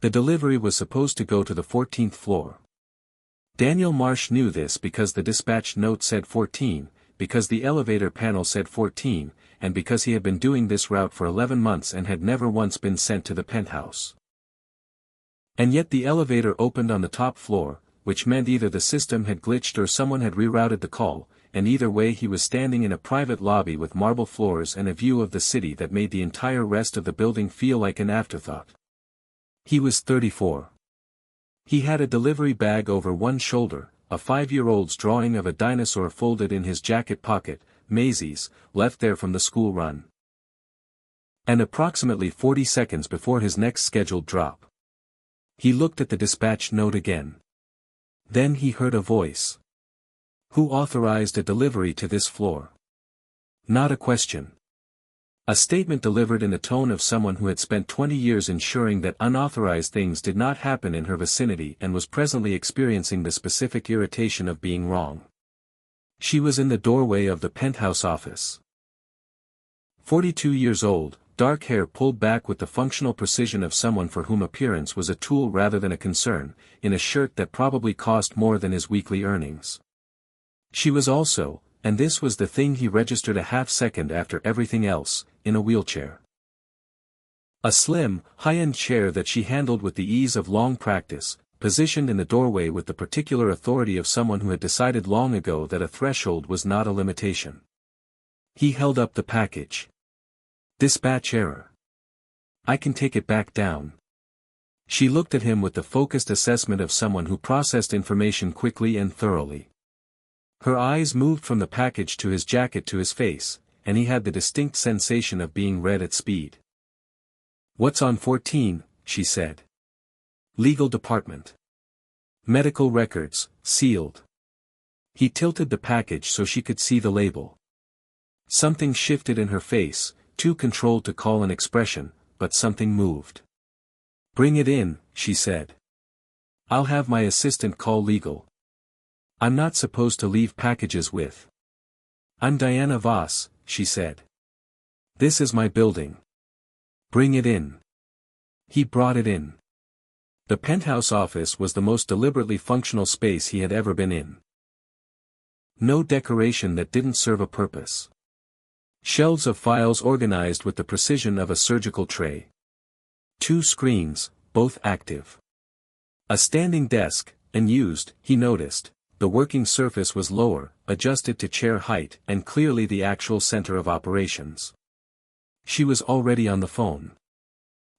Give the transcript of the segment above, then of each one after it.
The delivery was supposed to go to the 14th floor. Daniel Marsh knew this because the dispatch note said 14, because the elevator panel said 14, and because he had been doing this route for 11 months and had never once been sent to the penthouse. And yet the elevator opened on the top floor, which meant either the system had glitched or someone had rerouted the call, and either way he was standing in a private lobby with marble floors and a view of the city that made the entire rest of the building feel like an afterthought. He was 34. He had a delivery bag over one shoulder, a 5-year-old's drawing of a dinosaur folded in his jacket pocket, Maisie's, left there from the school run. And approximately 40 seconds before his next scheduled drop, he looked at the dispatch note again. Then he heard a voice. Who authorized a delivery to this floor? Not a question. A statement delivered in the tone of someone who had spent 20 years ensuring that unauthorized things did not happen in her vicinity and was presently experiencing the specific irritation of being wrong. She was in the doorway of the penthouse office. 42 years old, dark hair pulled back with the functional precision of someone for whom appearance was a tool rather than a concern, in a shirt that probably cost more than his weekly earnings. She was also, and this was the thing he registered a half-second after everything else, in a wheelchair. A slim, high-end chair that she handled with the ease of long practice, positioned in the doorway with the particular authority of someone who had decided long ago that a threshold was not a limitation. He held up the package. Dispatch error. I can take it back down. She looked at him with the focused assessment of someone who processed information quickly and thoroughly. Her eyes moved from the package to his jacket to his face, and he had the distinct sensation of being read at speed. What's on 14, she said. Legal department. Medical records, sealed. He tilted the package so she could see the label. Something shifted in her face, too controlled to call an expression, but something moved. Bring it in, she said. I'll have my assistant call legal. I'm not supposed to leave packages with. I'm Diana Voss, she said. This is my building. Bring it in. He brought it in. The penthouse office was the most deliberately functional space he had ever been in. No decoration that didn't serve a purpose. Shelves of files organized with the precision of a surgical tray. 2 screens, both active. A standing desk, unused, he noticed. The working surface was lower, adjusted to chair height and clearly the actual center of operations. She was already on the phone.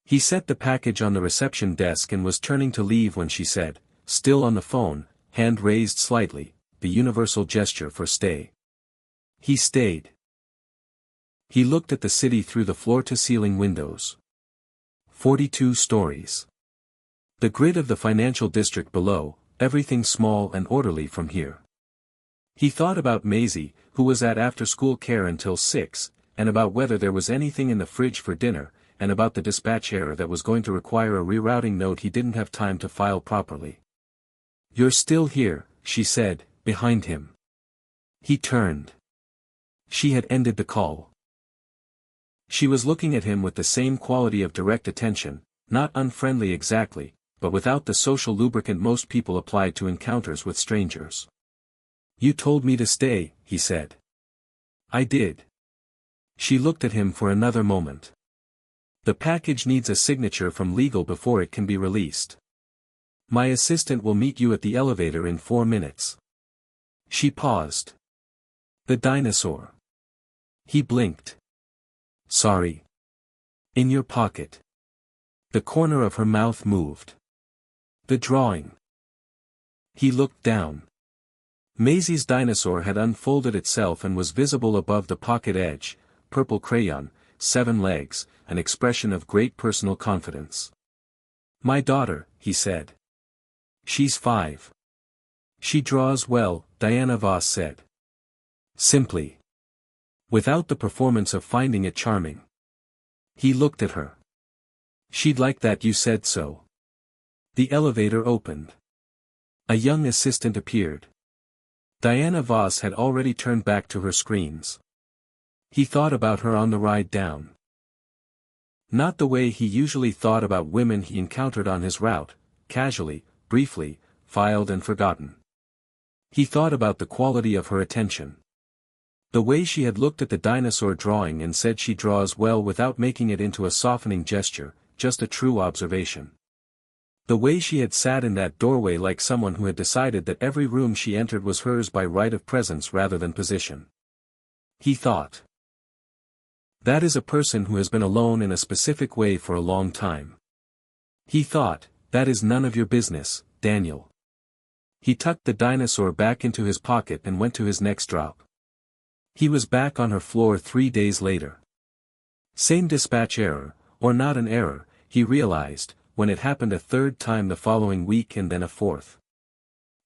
He set the package on the reception desk and was turning to leave when she said, still on the phone, hand raised slightly, the universal gesture for stay. He stayed. He looked at the city through the floor-to-ceiling windows. 42 stories. The grid of the financial district below, everything small and orderly from here. He thought about Maisie, who was at after-school care until 6, and about whether there was anything in the fridge for dinner, and about the dispatch error that was going to require a rerouting note he didn't have time to file properly. You're still here, she said, behind him. He turned. She had ended the call. She was looking at him with the same quality of direct attention, not unfriendly exactly, but without the social lubricant most people applied to encounters with strangers. You told me to stay, he said. I did. She looked at him for another moment. The package needs a signature from legal before it can be released. My assistant will meet you at the elevator in 4 minutes. She paused. The dinosaur. He blinked. Sorry. In your pocket. The corner of her mouth moved. The drawing. He looked down. Maisie's dinosaur had unfolded itself and was visible above the pocket edge, purple crayon, 7 legs, an expression of great personal confidence. My daughter, he said. She's 5. She draws well, Diana Voss said. Simply. Without the performance of finding it charming. He looked at her. She'd like that you said so. The elevator opened. A young assistant appeared. Diana Voss had already turned back to her screens. He thought about her on the ride down. Not the way he usually thought about women he encountered on his route, casually, briefly, filed and forgotten. He thought about the quality of her attention. The way she had looked at the dinosaur drawing and said she draws well without making it into a softening gesture, just a true observation. The way she had sat in that doorway like someone who had decided that every room she entered was hers by right of presence rather than position. He thought. That is a person who has been alone in a specific way for a long time. He thought, that is none of your business, Daniel. He tucked the dinosaur back into his pocket and went to his next drop. He was back on her floor 3 days later. Same dispatch error, or not an error, he realized, when it happened a third time the following week and then a fourth.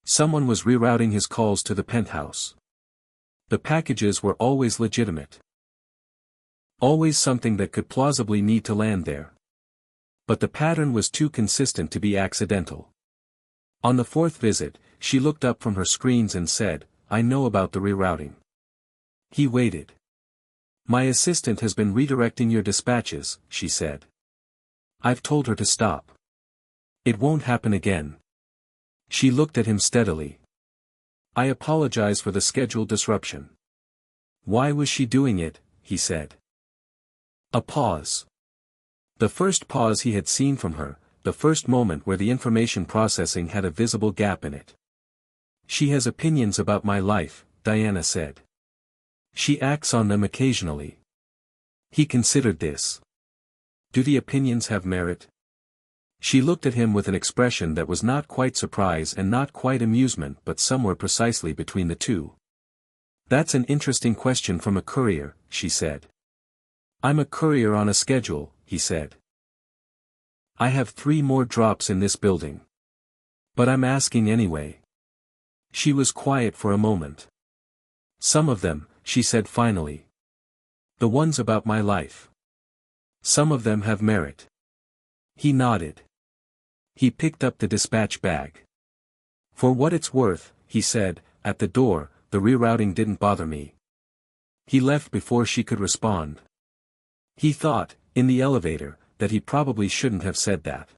Someone was rerouting his calls to the penthouse. The packages were always legitimate. Always something that could plausibly need to land there. But the pattern was too consistent to be accidental. On the fourth visit, she looked up from her screens and said, "I know about the rerouting." He waited. "My assistant has been redirecting your dispatches," she said. "I've told her to stop. It won't happen again." She looked at him steadily. "I apologize for the schedule disruption." Why was she doing it, he said. A pause. The first pause he had seen from her, the first moment where the information processing had a visible gap in it. "She has opinions about my life," Diana said. "She acts on them occasionally." He considered this. Do the opinions have merit? She looked at him with an expression that was not quite surprise and not quite amusement but somewhere precisely between the two. "That's an interesting question from a courier," she said. "I'm a courier on a schedule," he said. "I have 3 more drops in this building. But I'm asking anyway." She was quiet for a moment. "Some of them," she said finally. "The ones about my life. Some of them have merit." He nodded. He picked up the dispatch bag. "For what it's worth," he said, at the door, "the rerouting didn't bother me." He left before she could respond. He thought, in the elevator, that he probably shouldn't have said that.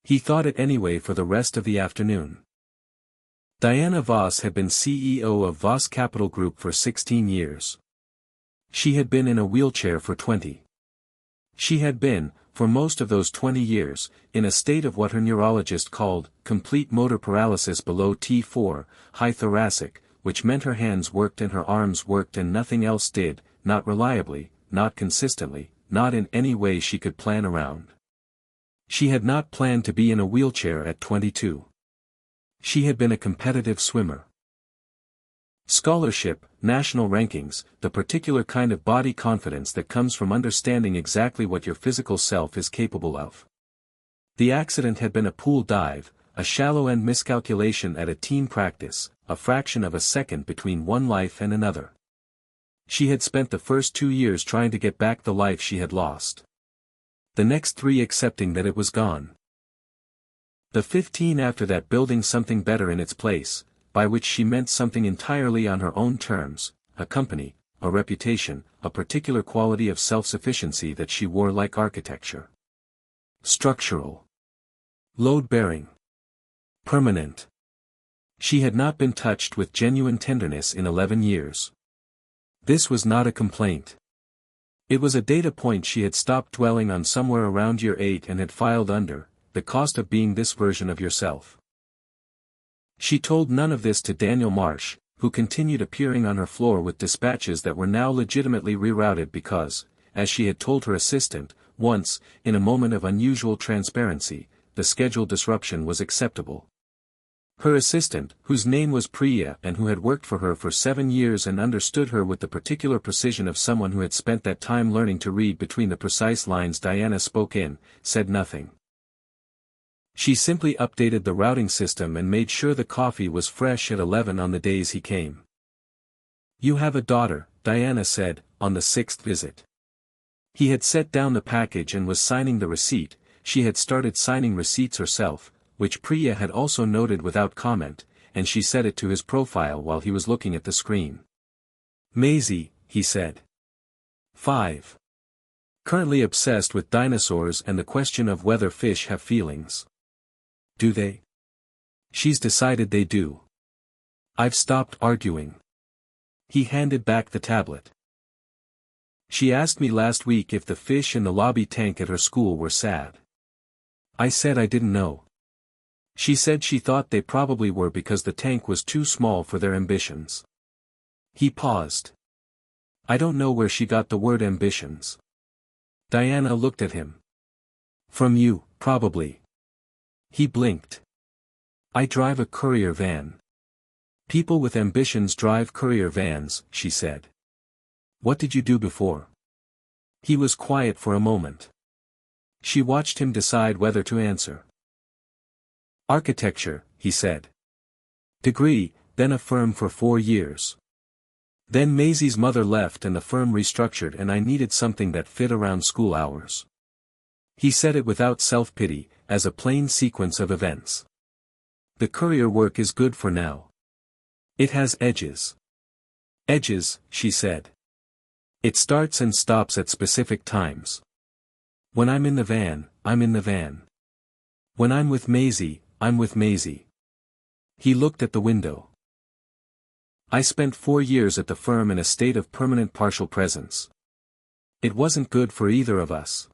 He thought it anyway for the rest of the afternoon. Diana Voss had been CEO of Voss Capital Group for 16 years. She had been in a wheelchair for 20. She had been, for most of those 20 years, in a state of what her neurologist called, complete motor paralysis below T4, high thoracic, which meant her hands worked and her arms worked and nothing else did, not reliably, not consistently, not in any way she could plan around. She had not planned to be in a wheelchair at 22. She had been a competitive swimmer. Scholarship, national rankings, the particular kind of body confidence that comes from understanding exactly what your physical self is capable of. The accident had been a pool dive, a shallow-end miscalculation at a team practice, a fraction of a second between one life and another. She had spent the first 2 years trying to get back the life she had lost. The next 3 accepting that it was gone. The 15 after that building something better in its place, by which she meant something entirely on her own terms, a company, a reputation, a particular quality of self-sufficiency that she wore like architecture. Structural. Load-bearing. Permanent. She had not been touched with genuine tenderness in 11 years. This was not a complaint. It was a data point she had stopped dwelling on somewhere around year 8 and had filed under, the cost of being this version of yourself. She told none of this to Daniel Marsh, who continued appearing on her floor with dispatches that were now legitimately rerouted because, as she had told her assistant, once, in a moment of unusual transparency, the schedule disruption was acceptable. Her assistant, whose name was Priya and who had worked for her for 7 years and understood her with the particular precision of someone who had spent that time learning to read between the precise lines Diana spoke in, said nothing. She simply updated the routing system and made sure the coffee was fresh at 11 on the days he came. "You have a daughter," Diana said, on the 6th visit. He had set down the package and was signing the receipt. She had started signing receipts herself, which Priya had also noted without comment, and she set it to his profile while he was looking at the screen. "Maisie," he said. 5. Currently obsessed with dinosaurs and the question of whether fish have feelings. Do they? She's decided they do. I've stopped arguing. He handed back the tablet. She asked me last week if the fish in the lobby tank at her school were sad. I said I didn't know. She said she thought they probably were because the tank was too small for their ambitions. He paused. I don't know where she got the word ambitions. Diana looked at him. From you, probably. He blinked. I drive a courier van. People with ambitions drive courier vans, she said. What did you do before? He was quiet for a moment. She watched him decide whether to answer. Architecture, he said. Degree, then a firm for 4 years. Then Maisie's mother left and the firm restructured and I needed something that fit around school hours. He said it without self-pity, as a plain sequence of events. The courier work is good for now. It has edges. Edges, she said. It starts and stops at specific times. When I'm in the van, I'm in the van. When I'm with Maisie, I'm with Maisie. He looked at the window. I spent 4 years at the firm in a state of permanent partial presence. It wasn't good for either of us.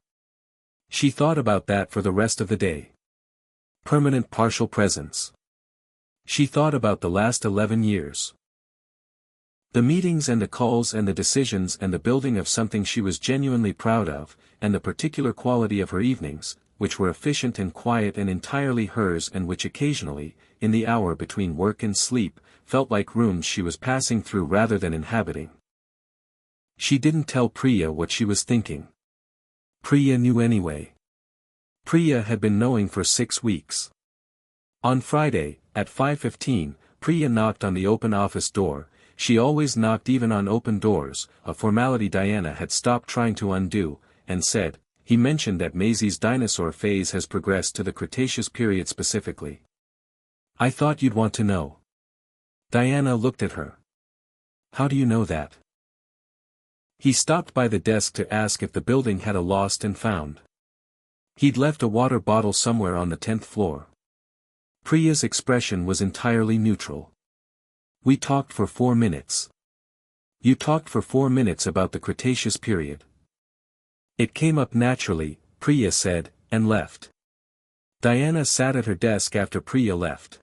She thought about that for the rest of the day. Permanent partial presence. She thought about the last 11 years. The meetings and the calls and the decisions and the building of something she was genuinely proud of, and the particular quality of her evenings, which were efficient and quiet and entirely hers and which occasionally, in the hour between work and sleep, felt like rooms she was passing through rather than inhabiting. She didn't tell Priya what she was thinking. Priya knew anyway. Priya had been knowing for 6 weeks. On Friday, at 5:15, Priya knocked on the open office door. She always knocked even on open doors, a formality Diana had stopped trying to undo, and said, he mentioned that Maisie's dinosaur phase has progressed to the Cretaceous period specifically. I thought you'd want to know. Diana looked at her. How do you know that? He stopped by the desk to ask if the building had a lost and found. He'd left a water bottle somewhere on the 10th floor. Priya's expression was entirely neutral. We talked for 4 minutes. You talked for 4 minutes about the Cretaceous period. It came up naturally, Priya said, and left. Diana sat at her desk after Priya left.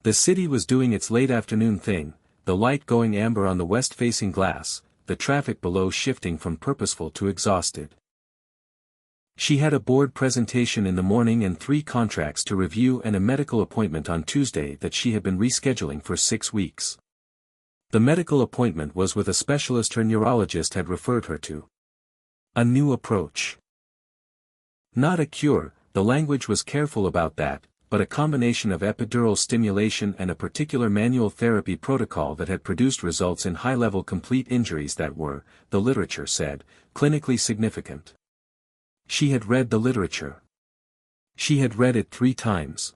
The city was doing its late afternoon thing, the light going amber on the west-facing glass, the traffic below shifting from purposeful to exhausted. She had a board presentation in the morning and 3 contracts to review and a medical appointment on Tuesday that she had been rescheduling for 6 weeks. The medical appointment was with a specialist her neurologist had referred her to. A new approach. Not a cure, the language was careful about that, but a combination of epidural stimulation and a particular manual therapy protocol that had produced results in high-level complete injuries that were, the literature said, clinically significant. She had read the literature. She had read it 3 times.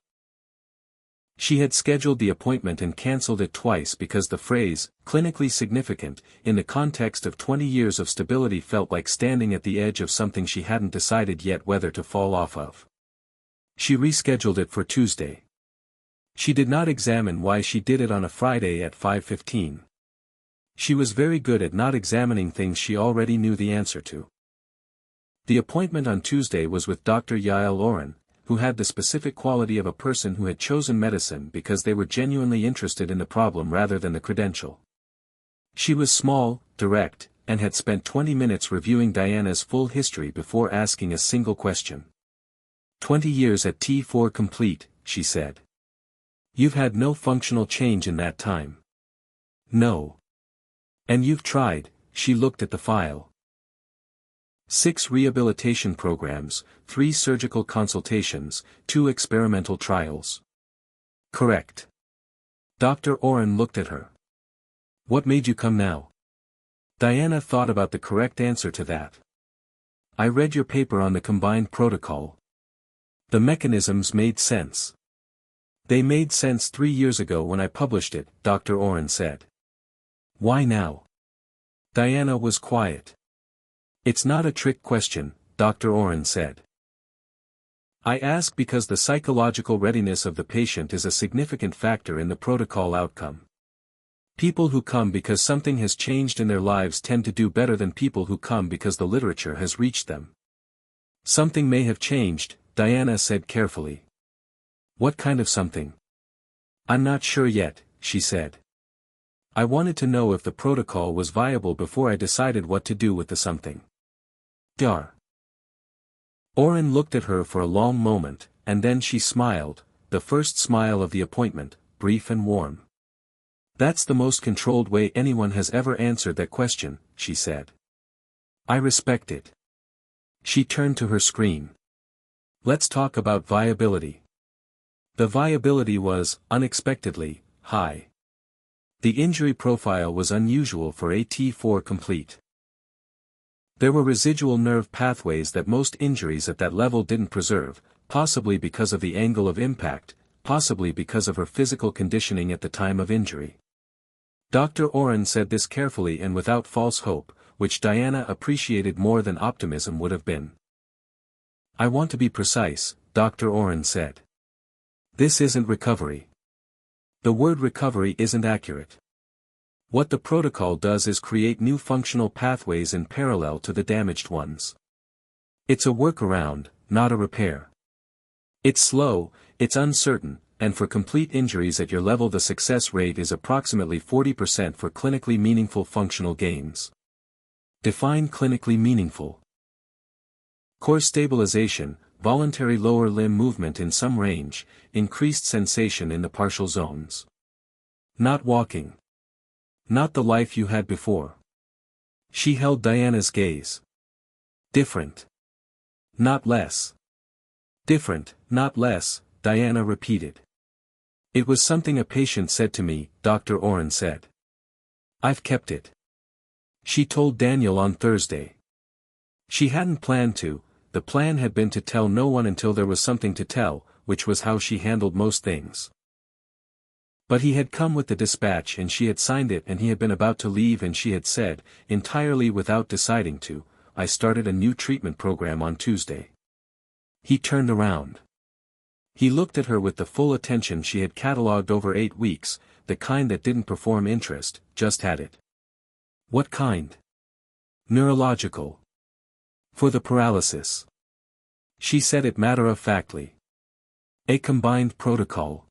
She had scheduled the appointment and cancelled it twice because the phrase, clinically significant, in the context of 20 years of stability felt like standing at the edge of something she hadn't decided yet whether to fall off of. She rescheduled it for Tuesday. She did not examine why she did it on a Friday at 5:15. She was very good at not examining things she already knew the answer to. The appointment on Tuesday was with Dr. Yael Oren, who had the specific quality of a person who had chosen medicine because they were genuinely interested in the problem rather than the credential. She was small, direct, and had spent 20 minutes reviewing Diana's full history before asking a single question. 20 years at T4 complete, she said. You've had no functional change in that time. No. And you've tried, she looked at the file. 6 rehabilitation programs, 3 surgical consultations, 2 experimental trials. Correct. Dr. Oren looked at her. What made you come now? Diana thought about the correct answer to that. I read your paper on the combined protocol. The mechanisms made sense. They made sense 3 years ago when I published it, Dr. Oren said. Why now? Diana was quiet. It's not a trick question, Dr. Oren said. I ask because the psychological readiness of the patient is a significant factor in the protocol outcome. People who come because something has changed in their lives tend to do better than people who come because the literature has reached them. Something may have changed, Diana said carefully. What kind of something? I'm not sure yet, she said. I wanted to know if the protocol was viable before I decided what to do with the something. Dar. Oren looked at her for a long moment, and then she smiled, the first smile of the appointment, brief and warm. That's the most controlled way anyone has ever answered that question, she said. I respect it. She turned to her screen. Let's talk about viability. The viability was, unexpectedly, high. The injury profile was unusual for a T4 complete. There were residual nerve pathways that most injuries at that level didn't preserve, possibly because of the angle of impact, possibly because of her physical conditioning at the time of injury. Dr. Oren said this carefully and without false hope, which Diana appreciated more than optimism would have been. I want to be precise, Dr. Oren said. This isn't recovery. The word recovery isn't accurate. What the protocol does is create new functional pathways in parallel to the damaged ones. It's a workaround, not a repair. It's slow, it's uncertain, and for complete injuries at your level the success rate is approximately 40% for clinically meaningful functional gains. Define clinically meaningful. Core stabilization, voluntary lower limb movement in some range, increased sensation in the partial zones. Not walking. Not the life you had before. She held Diana's gaze. Different. Not less. Different, not less, Diana repeated. It was something a patient said to me, Dr. Oren said. I've kept it. She told Daniel on Thursday. She hadn't planned to, the plan had been to tell no one until there was something to tell, which was how she handled most things. But he had come with the dispatch and she had signed it and he had been about to leave and she had said, entirely without deciding to, I started a new treatment program on Tuesday. He turned around. He looked at her with the full attention she had catalogued over 8 weeks, the kind that didn't perform interest, just had it. What kind? Neurological. For the paralysis. She said it matter-of-factly. A combined protocol.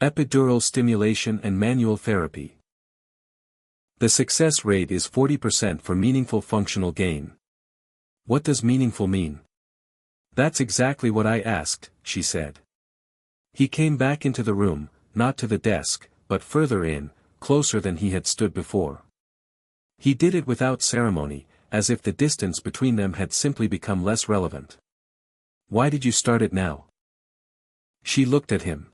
Epidural stimulation and manual therapy. The success rate is 40% for meaningful functional gain. What does meaningful mean? That's exactly what I asked, she said. He came back into the room, not to the desk, but further in, closer than he had stood before. He did it without ceremony, as if the distance between them had simply become less relevant. Why did you start it now? She looked at him.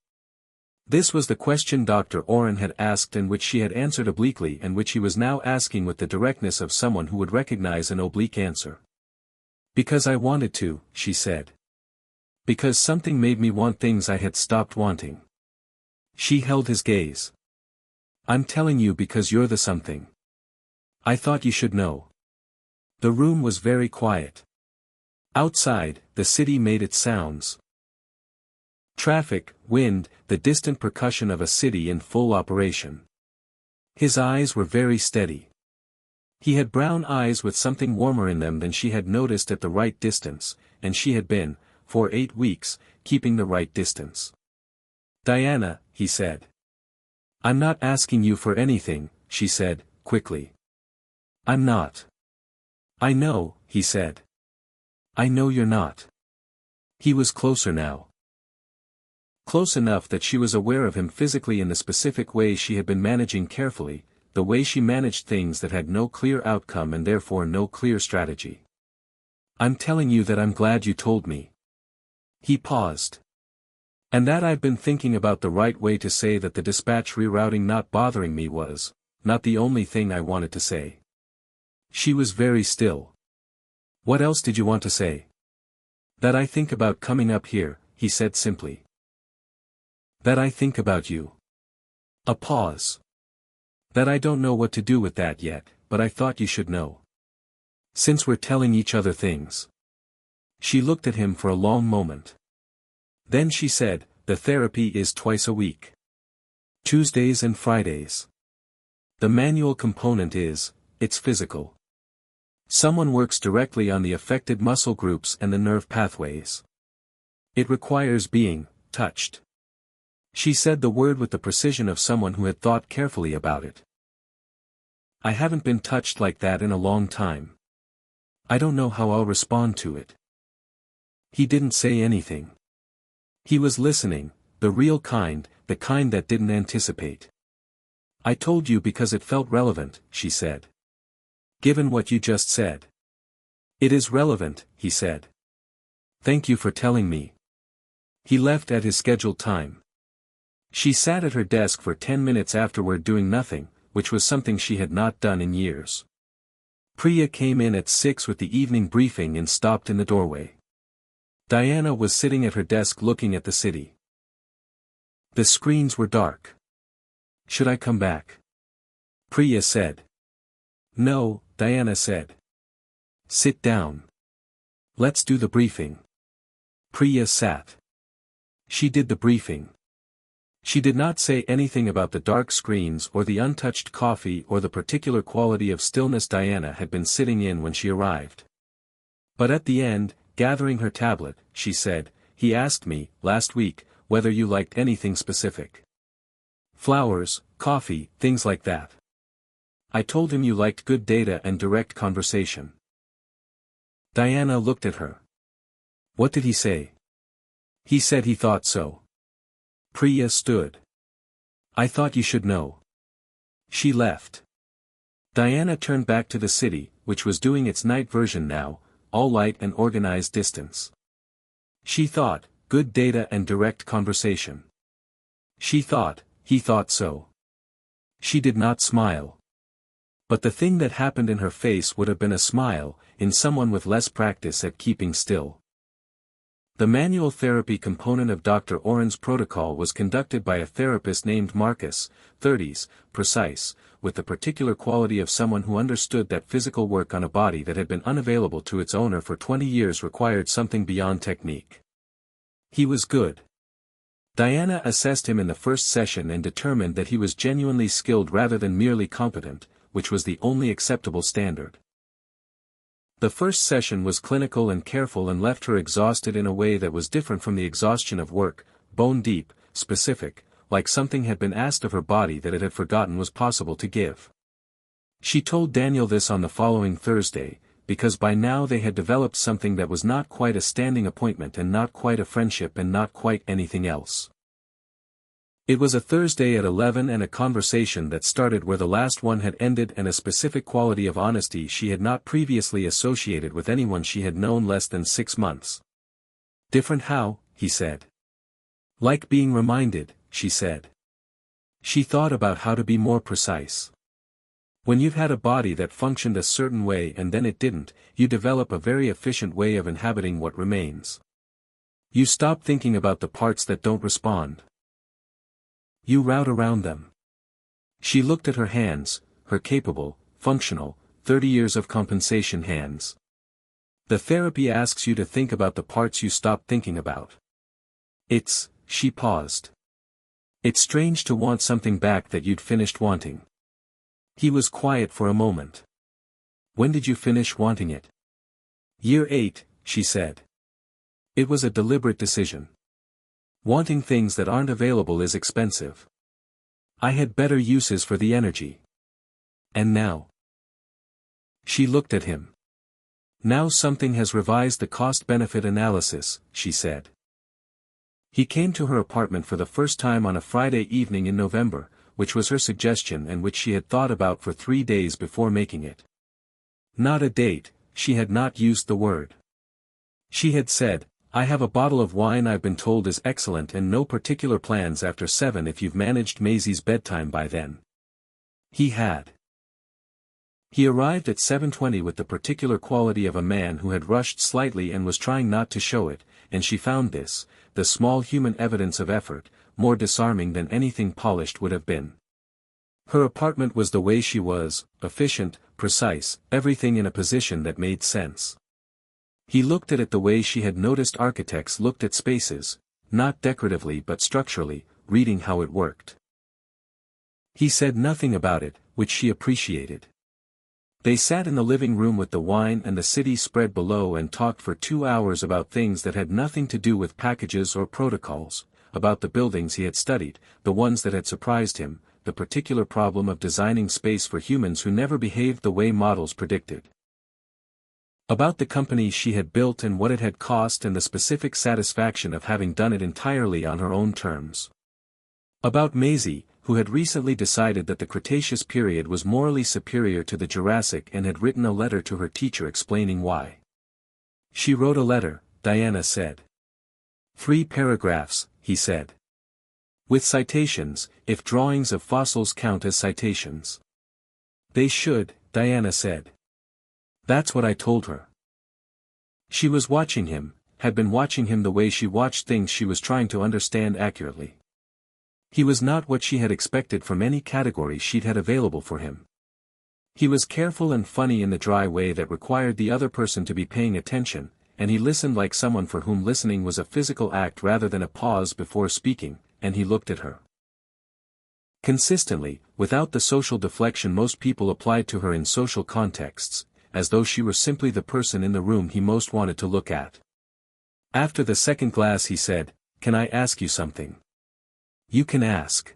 This was the question Dr. Oren had asked and which she had answered obliquely and which he was now asking with the directness of someone who would recognize an oblique answer. Because I wanted to, she said. Because something made me want things I had stopped wanting. She held his gaze. I'm telling you because you're the something. I thought you should know. The room was very quiet. Outside, the city made its sounds. Traffic, wind, the distant percussion of a city in full operation. His eyes were very steady. He had brown eyes with something warmer in them than she had noticed at the right distance, and she had been, for 8 weeks, keeping the right distance. Diana, he said. I'm not asking you for anything, she said, quickly. I'm not. I know, he said. I know you're not. He was closer now. Close enough that she was aware of him physically in the specific way she had been managing carefully, the way she managed things that had no clear outcome and therefore no clear strategy. I'm telling you that I'm glad you told me. He paused. And that I've been thinking about the right way to say that the dispatch rerouting not bothering me was, not the only thing I wanted to say. She was very still. What else did you want to say? That I think about coming up here, he said simply. That I think about you. A pause. That I don't know what to do with that yet, but I thought you should know. Since we're telling each other things. She looked at him for a long moment. Then she said, the therapy is twice a week. Tuesdays and Fridays. The manual component is, it's physical. Someone works directly on the affected muscle groups and the nerve pathways. It requires being touched. She said the word with the precision of someone who had thought carefully about it. I haven't been touched like that in a long time. I don't know how I'll respond to it. He didn't say anything. He was listening, the real kind, the kind that didn't anticipate. I told you because it felt relevant, she said. Given what you just said. It is relevant, he said. Thank you for telling me. He left at his scheduled time. She sat at her desk for 10 minutes afterward doing nothing, which was something she had not done in years. Priya came in at 6 with the evening briefing and stopped in the doorway. Diana was sitting at her desk looking at the city. The screens were dark. Should I come back? Priya said. No, Diana said. Sit down. Let's do the briefing. Priya sat. She did the briefing. She did not say anything about the dark screens or the untouched coffee or the particular quality of stillness Diana had been sitting in when she arrived. But at the end, gathering her tablet, she said, he asked me, last week, whether you liked anything specific. Flowers, coffee, things like that. I told him you liked good data and direct conversation. Diana looked at her. What did he say? He said he thought so. Priya stood. I thought you should know. She left. Diana turned back to the city, which was doing its night version now, all light and organized distance. She thought, good data and direct conversation. She thought, he thought so. She did not smile. But the thing that happened in her face would have been a smile, in someone with less practice at keeping still. The manual therapy component of Dr. Oren's protocol was conducted by a therapist named Marcus, 30s, precise, with the particular quality of someone who understood that physical work on a body that had been unavailable to its owner for 20 years required something beyond technique. He was good. Diana assessed him in the first session and determined that he was genuinely skilled rather than merely competent, which was the only acceptable standard. The first session was clinical and careful and left her exhausted in a way that was different from the exhaustion of work, bone deep, specific, like something had been asked of her body that it had forgotten was possible to give. She told Daniel this on the following Thursday, because by now they had developed something that was not quite a standing appointment and not quite a friendship and not quite anything else. It was a Thursday at 11 and a conversation that started where the last one had ended and a specific quality of honesty she had not previously associated with anyone she had known less than 6 months. Different how, he said. Like being reminded, she said. She thought about how to be more precise. When you've had a body that functioned a certain way and then it didn't, you develop a very efficient way of inhabiting what remains. You stop thinking about the parts that don't respond. You route around them. She looked at her hands, her capable, functional, 30 years of compensation hands. The therapy asks you to think about the parts you stop thinking about. She paused. It's strange to want something back that you'd finished wanting. He was quiet for a moment. When did you finish wanting it? Year 8, she said. It was a deliberate decision. Wanting things that aren't available is expensive. I had better uses for the energy. And now? She looked at him. Now something has revised the cost-benefit analysis, she said. He came to her apartment for the first time on a Friday evening in November, which was her suggestion and which she had thought about for 3 days before making it. Not a date, she had not used the word. She had said, I have a bottle of wine I've been told is excellent and no particular plans after 7 if you've managed Maisie's bedtime by then. He had. He arrived at 7:20 with the particular quality of a man who had rushed slightly and was trying not to show it, and she found this, the small human evidence of effort, more disarming than anything polished would have been. Her apartment was the way she was, efficient, precise, everything in a position that made sense. He looked at it the way she had noticed architects looked at spaces, not decoratively but structurally, reading how it worked. He said nothing about it, which she appreciated. They sat in the living room with the wine and the city spread below and talked for 2 hours about things that had nothing to do with packages or protocols, about the buildings he had studied, the ones that had surprised him, the particular problem of designing space for humans who never behaved the way models predicted. About the company she had built and what it had cost and the specific satisfaction of having done it entirely on her own terms. About Maisie, who had recently decided that the Cretaceous period was morally superior to the Jurassic and had written a letter to her teacher explaining why. She wrote a letter, Diana said. 3 paragraphs, he said. With citations, if drawings of fossils count as citations. They should, Diana said. That's what I told her. She was watching him, had been watching him the way she watched things she was trying to understand accurately. He was not what she had expected from any category she'd had available for him. He was careful and funny in the dry way that required the other person to be paying attention, and he listened like someone for whom listening was a physical act rather than a pause before speaking, and he looked at her. Consistently, without the social deflection most people applied to her in social contexts, as though she were simply the person in the room he most wanted to look at. After the second glass he said, "Can I ask you something?" "You can ask."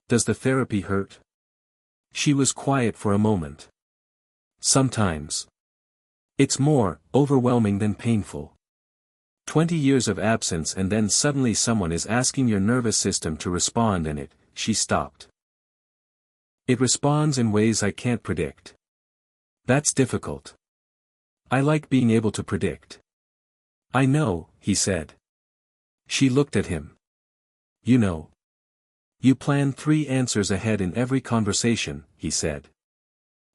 "Does the therapy hurt?" She was quiet for a moment. "Sometimes. It's more overwhelming than painful. 20 years of absence and then suddenly someone is asking your nervous system to respond and it," she stopped. "It responds in ways I can't predict. That's difficult. I like being able to predict." "I know," he said. She looked at him. "You know. You plan 3 answers ahead in every conversation," he said.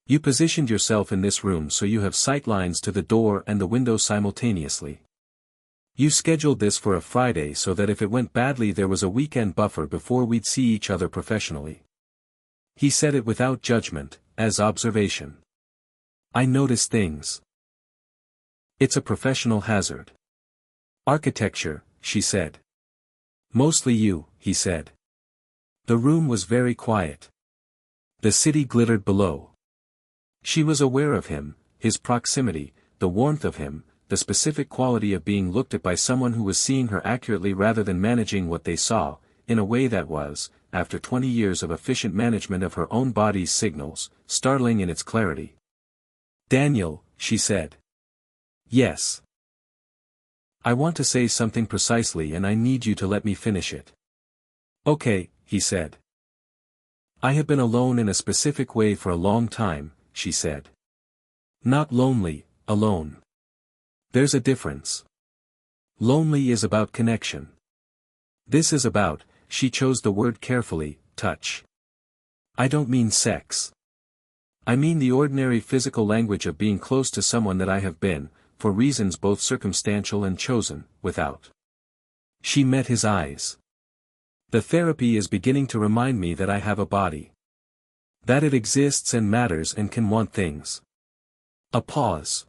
"You positioned yourself in this room so you have sight lines to the door and the window simultaneously. You scheduled this for a Friday so that if it went badly there was a weekend buffer before we'd see each other professionally." He said it without judgment, as observation. "I notice things. It's a professional hazard." "Architecture," she said. "Mostly you," he said. The room was very quiet. The city glittered below. She was aware of him, his proximity, the warmth of him, the specific quality of being looked at by someone who was seeing her accurately rather than managing what they saw, in a way that was, after 20 years of efficient management of her own body's signals, startling in its clarity. "Daniel," she said. "Yes. I want to say something precisely and I need you to let me finish it." "Okay," he said. "I have been alone in a specific way for a long time," she said. "Not lonely, alone. There's a difference. Lonely is about connection. This is about," she chose the word carefully, "touch. I don't mean sex. I mean the ordinary physical language of being close to someone that I have been, for reasons both circumstantial and chosen, without." She met his eyes. "The therapy is beginning to remind me that I have a body. That it exists and matters and can want things." A pause.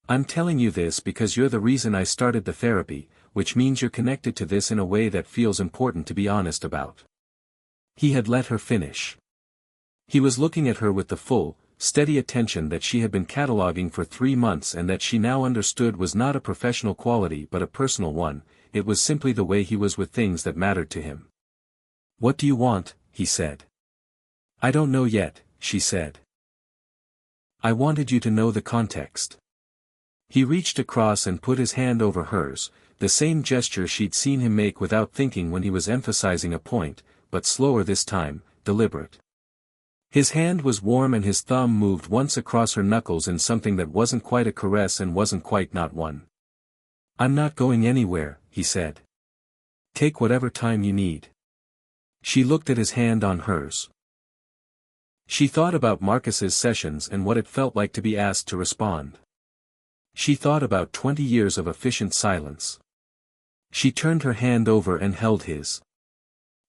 "I'm telling you this because you're the reason I started the therapy, which means you're connected to this in a way that feels important to be honest about." He had let her finish. He was looking at her with the full, steady attention that she had been cataloging for 3 months and that she now understood was not a professional quality but a personal one. It was simply the way he was with things that mattered to him. "What do you want?" he said. "I don't know yet," she said. "I wanted you to know the context." He reached across and put his hand over hers, the same gesture she'd seen him make without thinking when he was emphasizing a point, but slower this time, deliberate. His hand was warm and his thumb moved once across her knuckles in something that wasn't quite a caress and wasn't quite not one. "I'm not going anywhere," he said. "Take whatever time you need." She looked at his hand on hers. She thought about Marcus's sessions and what it felt like to be asked to respond. She thought about 20 years of efficient silence. She turned her hand over and held his.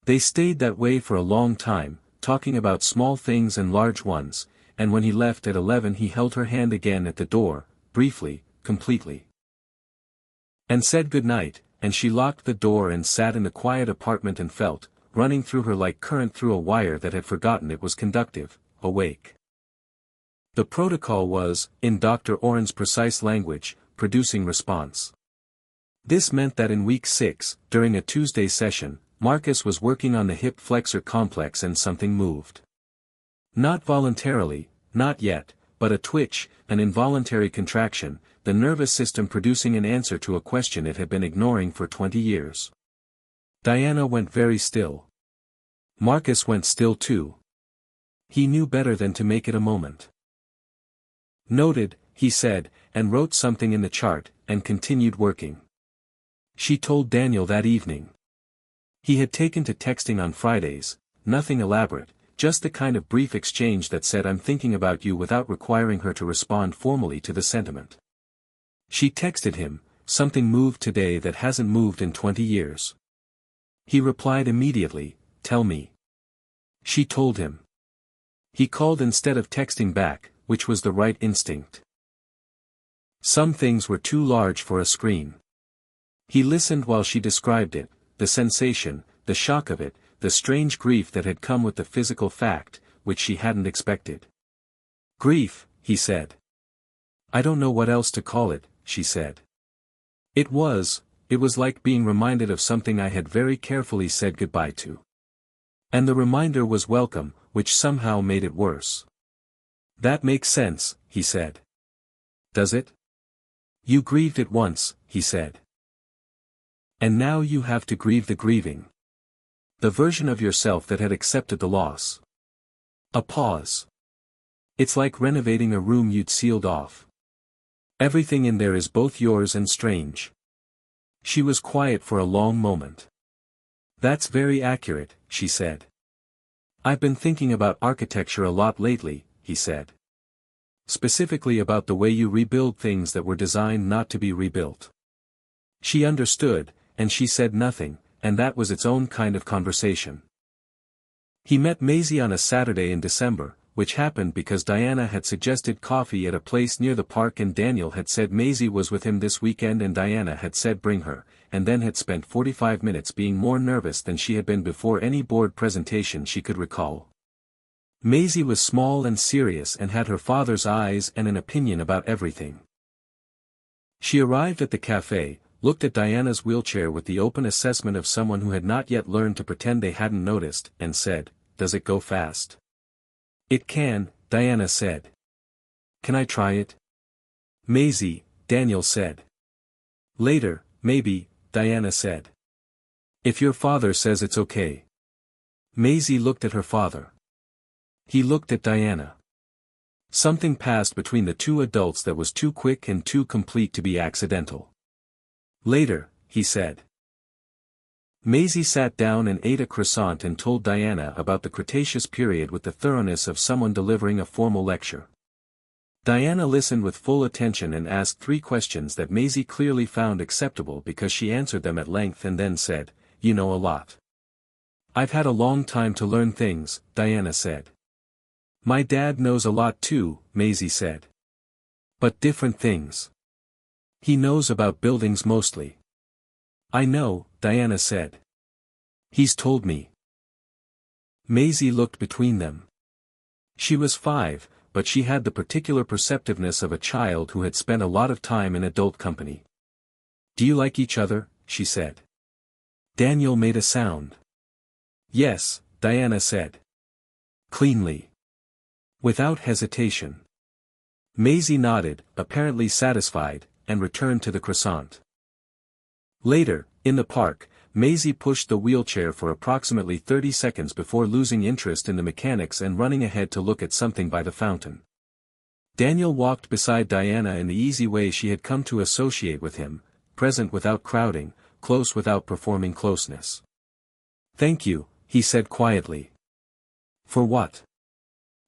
They stayed that way for a long time, talking about small things and large ones, and when he left at 11 he held her hand again at the door, briefly, completely. And said good night, and she locked the door and sat in the quiet apartment and felt, running through her like current through a wire that had forgotten it was conductive, awake. The protocol was, in Dr. Oren's precise language, producing response. This meant that in week 6, during a Tuesday session, Marcus was working on the hip flexor complex and something moved. Not voluntarily, not yet, but a twitch, an involuntary contraction, the nervous system producing an answer to a question it had been ignoring for 20 years. Diana went very still. Marcus went still too. He knew better than to make it a moment. Noted, he said, and wrote something in the chart, and continued working. She told Daniel that evening. He had taken to texting on Fridays, nothing elaborate, just the kind of brief exchange that said I'm thinking about you without requiring her to respond formally to the sentiment. She texted him, something moved today that hasn't moved in 20 years. He replied immediately, tell me. She told him. He called instead of texting back, which was the right instinct. Some things were too large for a screen. He listened while she described it, the sensation, the shock of it, the strange grief that had come with the physical fact, which she hadn't expected. Grief, he said. I don't know what else to call it, she said. It was like being reminded of something I had very carefully said goodbye to. And the reminder was welcome, which somehow made it worse. That makes sense, he said. Does it? You grieved it once, he said. And now you have to grieve the grieving. The version of yourself that had accepted the loss. A pause. It's like renovating a room you'd sealed off. Everything in there is both yours and strange. She was quiet for a long moment. That's very accurate, she said. I've been thinking about architecture a lot lately, he said. Specifically about the way you rebuild things that were designed not to be rebuilt. She understood, and she said nothing, and that was its own kind of conversation. He met Maisie on a Saturday in December, which happened because Diana had suggested coffee at a place near the park and Daniel had said Maisie was with him this weekend and Diana had said bring her, and then had spent 45 minutes being more nervous than she had been before any board presentation she could recall. Maisie was small and serious and had her father's eyes and an opinion about everything. She arrived at the cafe, looked at Diana's wheelchair with the open assessment of someone who had not yet learned to pretend they hadn't noticed, and said, "Does it go fast?" "It can," Diana said. "Can I try it?" "Maisie," Daniel said. "Later, maybe," Diana said. "If your father says it's okay." Maisie looked at her father. He looked at Diana. Something passed between the two adults that was too quick and too complete to be accidental. "Later," he said. Maisie sat down and ate a croissant and told Diana about the Cretaceous period with the thoroughness of someone delivering a formal lecture. Diana listened with full attention and asked 3 questions that Maisie clearly found acceptable because she answered them at length and then said, "You know a lot." "I've had a long time to learn things," Diana said. "My dad knows a lot too," Maisie said. "But different things. He knows about buildings mostly." "I know," Diana said. "He's told me." Maisie looked between them. She was 5, but she had the particular perceptiveness of a child who had spent a lot of time in adult company. "Do you like each other?" she said. Daniel made a sound. "Yes," Diana said. Cleanly. Without hesitation. Maisie nodded, apparently satisfied, and returned to the croissant. Later, in the park, Maisie pushed the wheelchair for approximately 30 seconds before losing interest in the mechanics and running ahead to look at something by the fountain. Daniel walked beside Diana in the easy way she had come to associate with him, present without crowding, close without performing closeness. "Thank you," he said quietly. "For what?"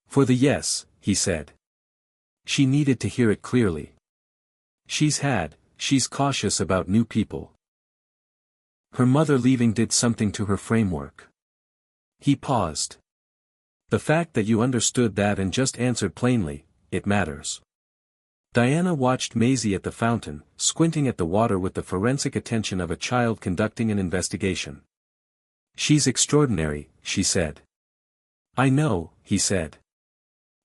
"For the yes," he said. She needed to hear it clearly. She's cautious about new people. Her mother leaving did something to her framework. He paused. The fact that you understood that and just answered plainly, it matters. Diana watched Maisie at the fountain, squinting at the water with the forensic attention of a child conducting an investigation. She's extraordinary, she said. I know, he said.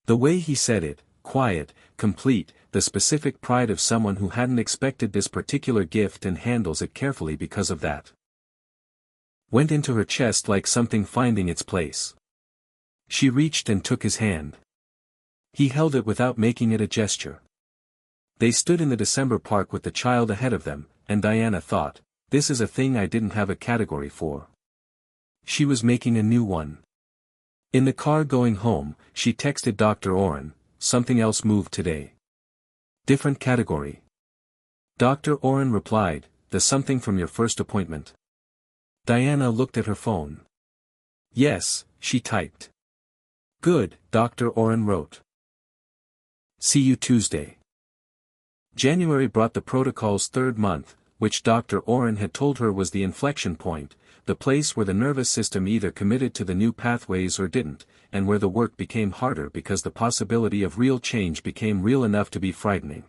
The way he said it, quiet, complete, the specific pride of someone who hadn't expected this particular gift and handles it carefully because of that. Went into her chest like something finding its place. She reached and took his hand. He held it without making it a gesture. They stood in the December park with the child ahead of them, and Diana thought, this is a thing I didn't have a category for. She was making a new one. In the car going home, she texted Dr. Oren, something else moved today. Different category. Dr. Oren replied, the something from your first appointment. Diana looked at her phone. Yes, she typed. Good, Dr. Oren wrote. See you Tuesday. January brought the protocol's third month, which Dr. Oren had told her was the inflection point, the place where the nervous system either committed to the new pathways or didn't, and where the work became harder because the possibility of real change became real enough to be frightening.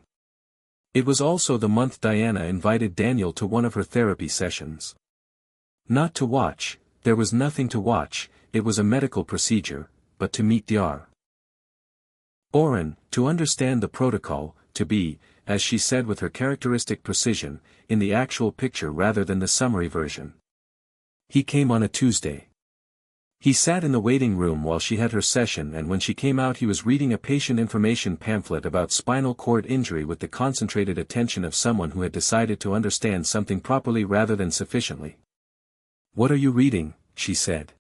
It was also the month Diana invited Daniel to one of her therapy sessions. Not to watch, there was nothing to watch, it was a medical procedure, but to meet Dr. Oren, to understand the protocol, to be, as she said with her characteristic precision, in the actual picture rather than the summary version. He came on a Tuesday. He sat in the waiting room while she had her session, and when she came out he was reading a patient information pamphlet about spinal cord injury with the concentrated attention of someone who had decided to understand something properly rather than sufficiently. What are you reading? She said.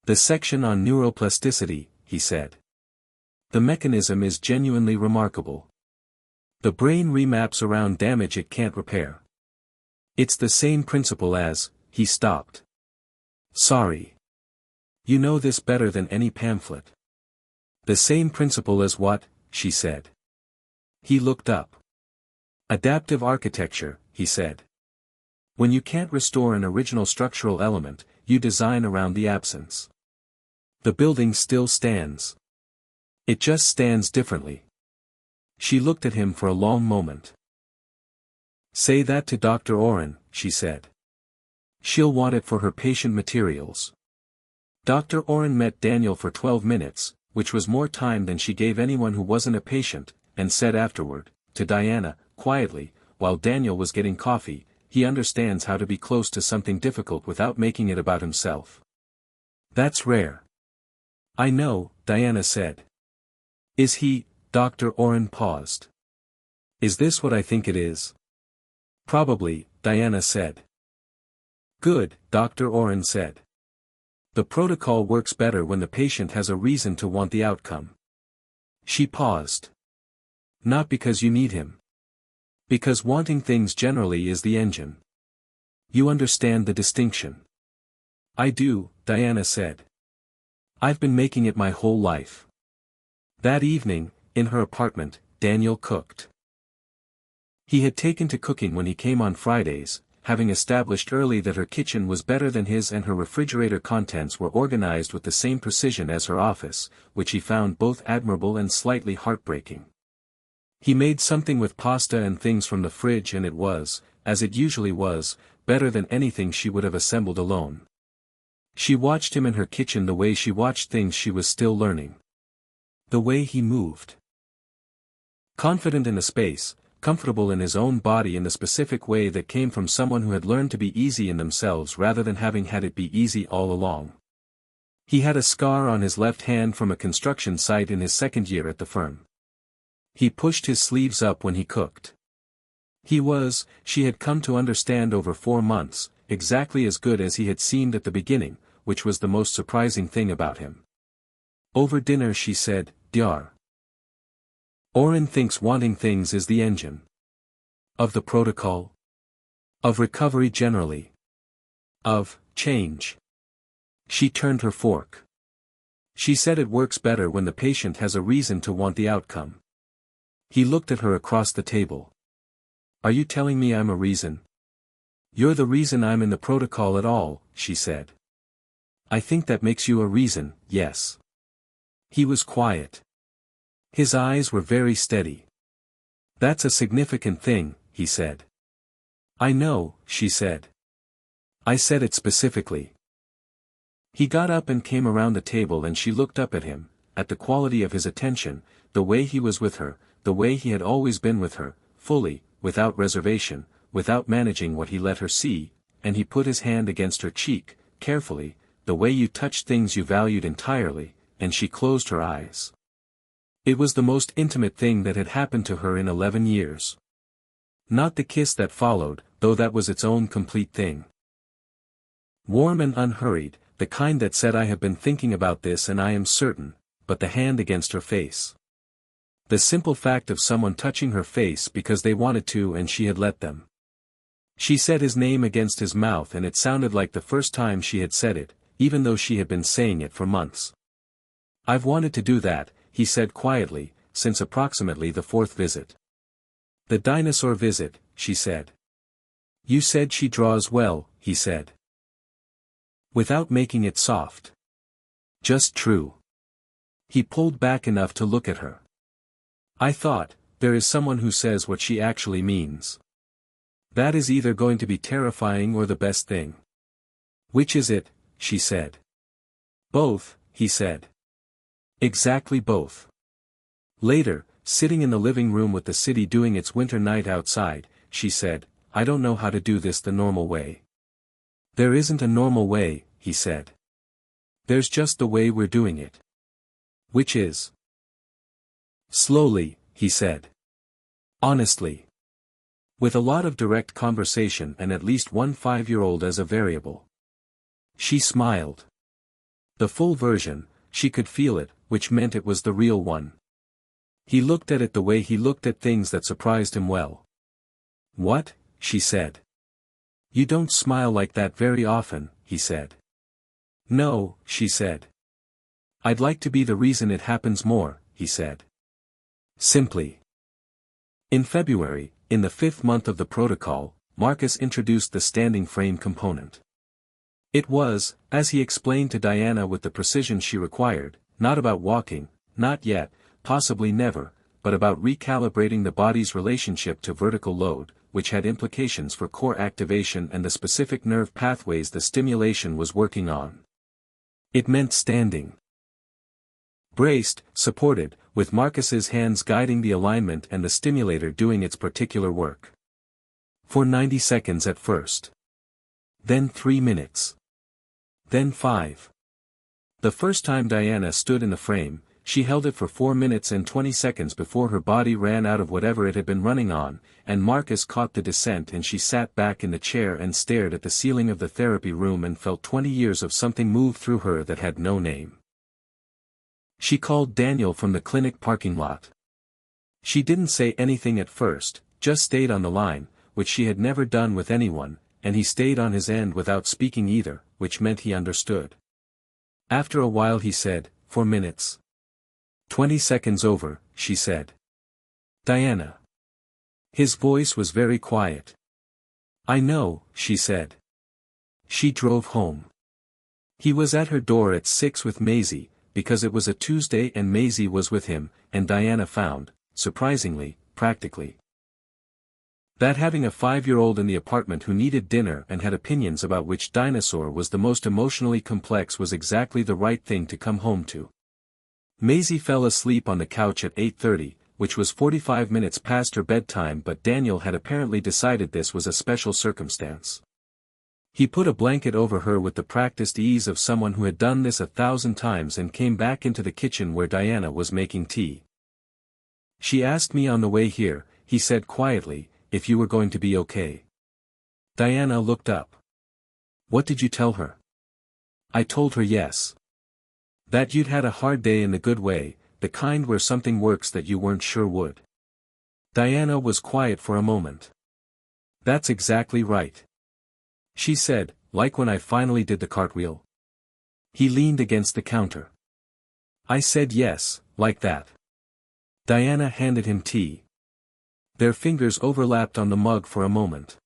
The section on neuroplasticity, he said. The mechanism is genuinely remarkable. The brain remaps around damage it can't repair. It's the same principle as, he stopped. Sorry. You know this better than any pamphlet. The same principle as what? She said. He looked up. Adaptive architecture, he said. When you can't restore an original structural element, you design around the absence. The building still stands. It just stands differently. She looked at him for a long moment. Say that to Dr. Oren, she said. She'll want it for her patient materials. Dr. Oren met Daniel for 12 minutes, which was more time than she gave anyone who wasn't a patient, and said afterward, to Diana, quietly, while Daniel was getting coffee, he understands how to be close to something difficult without making it about himself. That's rare. I know, Diana said. Is he? Dr. Oren paused. Is this what I think it is? Probably, Diana said. Good, Dr. Oren said. The protocol works better when the patient has a reason to want the outcome. She paused. Not because you need him. Because wanting things generally is the engine. You understand the distinction. I do, Diana said. I've been making it my whole life. That evening, in her apartment, Daniel cooked. He had taken to cooking when he came on Fridays, having established early that her kitchen was better than his and her refrigerator contents were organized with the same precision as her office, which he found both admirable and slightly heartbreaking. He made something with pasta and things from the fridge, and it was, as it usually was, better than anything she would have assembled alone. She watched him in her kitchen the way she watched things she was still learning. The way he moved. Confident in the space, comfortable in his own body in the specific way that came from someone who had learned to be easy in themselves rather than having had it be easy all along. He had a scar on his left hand from a construction site in his second year at the firm. He pushed his sleeves up when he cooked. He was, she had come to understand over 4 months, exactly as good as he had seemed at the beginning, which was the most surprising thing about him. Over dinner she said, Dr. Oren thinks wanting things is the engine. Of the protocol? Of recovery generally. Of change. She turned her fork. She said it works better when the patient has a reason to want the outcome. He looked at her across the table. Are you telling me I'm a reason? You're the reason I'm in the protocol at all, she said. I think that makes you a reason, yes. He was quiet. His eyes were very steady. That's a significant thing, he said. I know, she said. I said it specifically. He got up and came around the table and she looked up at him, at the quality of his attention, the way he was with her, the way he had always been with her, fully, without reservation, without managing what he let her see, and he put his hand against her cheek, carefully, the way you touched things you valued entirely, and she closed her eyes. It was the most intimate thing that had happened to her in 11 years. Not the kiss that followed, though that was its own complete thing. Warm and unhurried, the kind that said I have been thinking about this and I am certain, but the hand against her face. The simple fact of someone touching her face because they wanted to and she had let them. She said his name against his mouth and it sounded like the first time she had said it, even though she had been saying it for months. I've wanted to do that, he said quietly, since approximately the 4th visit. The dinosaur visit, she said. You said she draws well, he said. Without making it soft. Just true. He pulled back enough to look at her. I thought, there is someone who says what she actually means. That is either going to be terrifying or the best thing. Which is it, she said. Both, he said. Exactly both. Later, sitting in the living room with the city doing its winter night outside, she said, I don't know how to do this the normal way. There isn't a normal way, he said. There's just the way we're doing it. Which is? Slowly, he said. Honestly. With a lot of direct conversation and at least one 5-year-old as a variable. She smiled. The full version, she could feel it, which meant it was the real one. He looked at it the way he looked at things that surprised him well. What? She said. You don't smile like that very often, he said. No, she said. I'd like to be the reason it happens more, he said. Simply. In February, in the 5th month of the protocol, Marcus introduced the standing frame component. It was, as he explained to Diana with the precision she required, not about walking, not yet, possibly never, but about recalibrating the body's relationship to vertical load, which had implications for core activation and the specific nerve pathways the stimulation was working on. It meant standing. Braced, supported, with Marcus's hands guiding the alignment and the stimulator doing its particular work. For 90 seconds at first. Then 3 minutes. Then 5. The first time Diana stood in the frame, she held it for 4 minutes and 20 seconds before her body ran out of whatever it had been running on, and Marcus caught the descent and she sat back in the chair and stared at the ceiling of the therapy room and felt 20 years of something move through her that had no name. She called Daniel from the clinic parking lot. She didn't say anything at first, just stayed on the line, which she had never done with anyone, and he stayed on his end without speaking either, which meant he understood. After a while he said, 4 minutes. 20 seconds over, she said. Diana. His voice was very quiet. I know, she said. She drove home. He was at her door at 6 with Maisie, because it was a Tuesday and Maisie was with him, and Diana found, surprisingly, practically, that having a 5-year-old in the apartment who needed dinner and had opinions about which dinosaur was the most emotionally complex was exactly the right thing to come home to. Maisie fell asleep on the couch at 8:30, which was 45 minutes past her bedtime, but Daniel had apparently decided this was a special circumstance. He put a blanket over her with the practiced ease of someone who had done this 1,000 times and came back into the kitchen where Diana was making tea. She asked me on the way here, he said quietly, if you were going to be okay. Diana looked up. What did you tell her? I told her yes. That you'd had a hard day in the good way, the kind where something works that you weren't sure would. Diana was quiet for a moment. That's exactly right. She said, like when I finally did the cartwheel. He leaned against the counter. I said yes, like that. Diana handed him tea. Their fingers overlapped on the mug for a moment.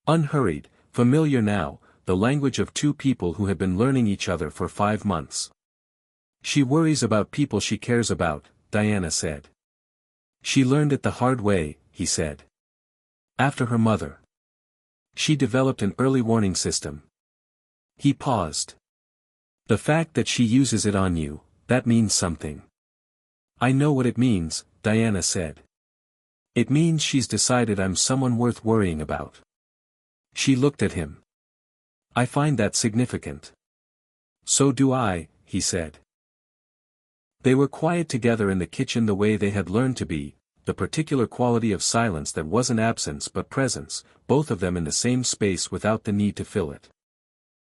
Unhurried, familiar now, the language of two people who have been learning each other for 5 months. She worries about people she cares about, Diana said. She learned it the hard way, he said. After her mother. She developed an early warning system. He paused. The fact that she uses it on you, that means something. I know what it means, Diana said. It means she's decided I'm someone worth worrying about. She looked at him. I find that significant. So do I, he said. They were quiet together in the kitchen the way they had learned to be, the particular quality of silence that wasn't absence but presence, both of them in the same space without the need to fill it.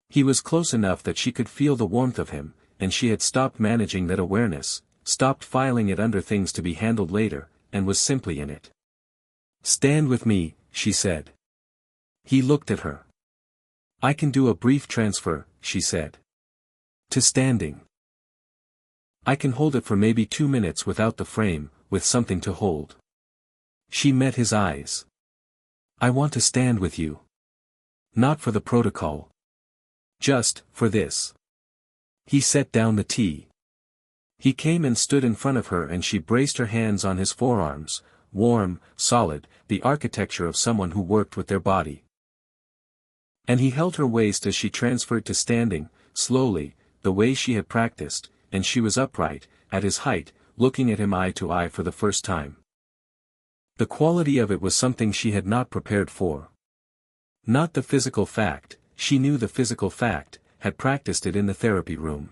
He was close enough that she could feel the warmth of him, and she had stopped managing that awareness, stopped filing it under things to be handled later, and was simply in it. Stand with me, she said. He looked at her. I can do a brief transfer, she said. To standing. I can hold it for maybe 2 minutes without the frame, with something to hold. She met his eyes. I want to stand with you. Not for the protocol. Just, for this. He set down the tea. He came and stood in front of her and she braced her hands on his forearms, warm, solid, the architecture of someone who worked with their body. And he held her waist as she transferred to standing, slowly, the way she had practiced, and she was upright, at his height, looking at him eye to eye for the first time. The quality of it was something she had not prepared for. Not the physical fact, she knew the physical fact, had practiced it in the therapy room.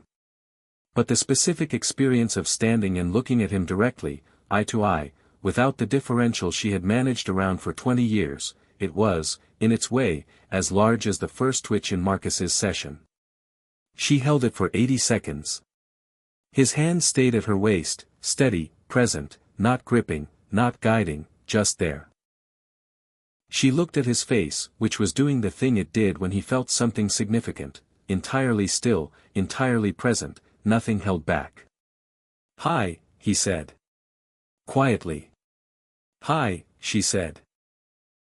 But the specific experience of standing and looking at him directly, eye to eye, without the differential she had managed around for 20 years, it was, in its way, as large as the first twitch in Marcus's session. She held it for 80 seconds. His hand stayed at her waist, steady, present, not gripping, not guiding, just there. She looked at his face, which was doing the thing it did when he felt something significant, entirely still, entirely present, nothing held back. Hi, he said. Quietly. Hi, she said.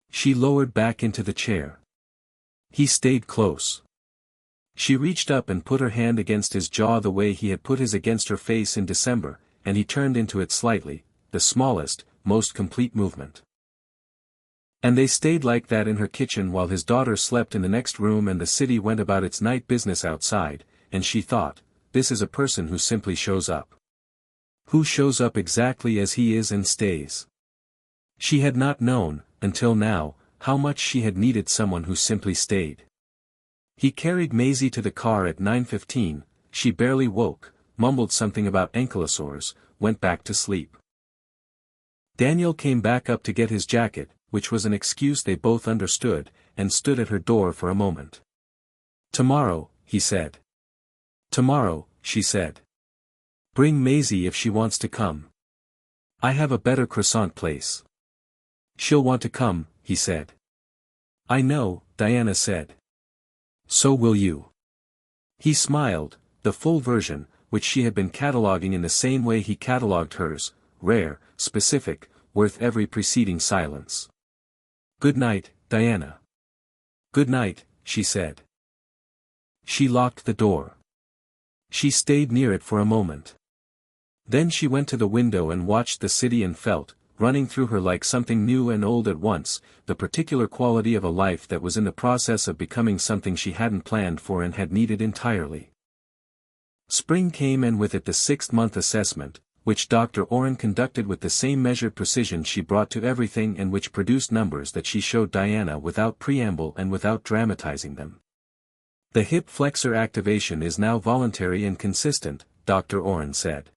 She lowered back into the chair. He stayed close. She reached up and put her hand against his jaw the way he had put his against her face in December, and he turned into it slightly, the smallest, most complete movement. And they stayed like that in her kitchen while his daughter slept in the next room and the city went about its night business outside, and she thought, this is a person who simply shows up. Who shows up exactly as he is and stays. She had not known, until now, how much she had needed someone who simply stayed. He carried Maisie to the car at 9:15, she barely woke, mumbled something about ankylosaurs, went back to sleep. Daniel came back up to get his jacket, which was an excuse they both understood, and stood at her door for a moment. Tomorrow, he said. Tomorrow, she said. Bring Maisie if she wants to come. I have a better croissant place. She'll want to come, he said. I know, Diana said. So will you. He smiled, the full version, which she had been cataloging in the same way he cataloged hers, rare, specific, worth every preceding silence. Good night, Diana. Good night, she said. She locked the door. She stayed near it for a moment. Then she went to the window and watched the city and felt, running through her like something new and old at once, the particular quality of a life that was in the process of becoming something she hadn't planned for and had needed entirely. Spring came and with it the 6th-month assessment, which Dr. Oren conducted with the same measured precision she brought to everything and which produced numbers that she showed Diana without preamble and without dramatizing them. The hip flexor activation is now voluntary and consistent, Dr. Oren said.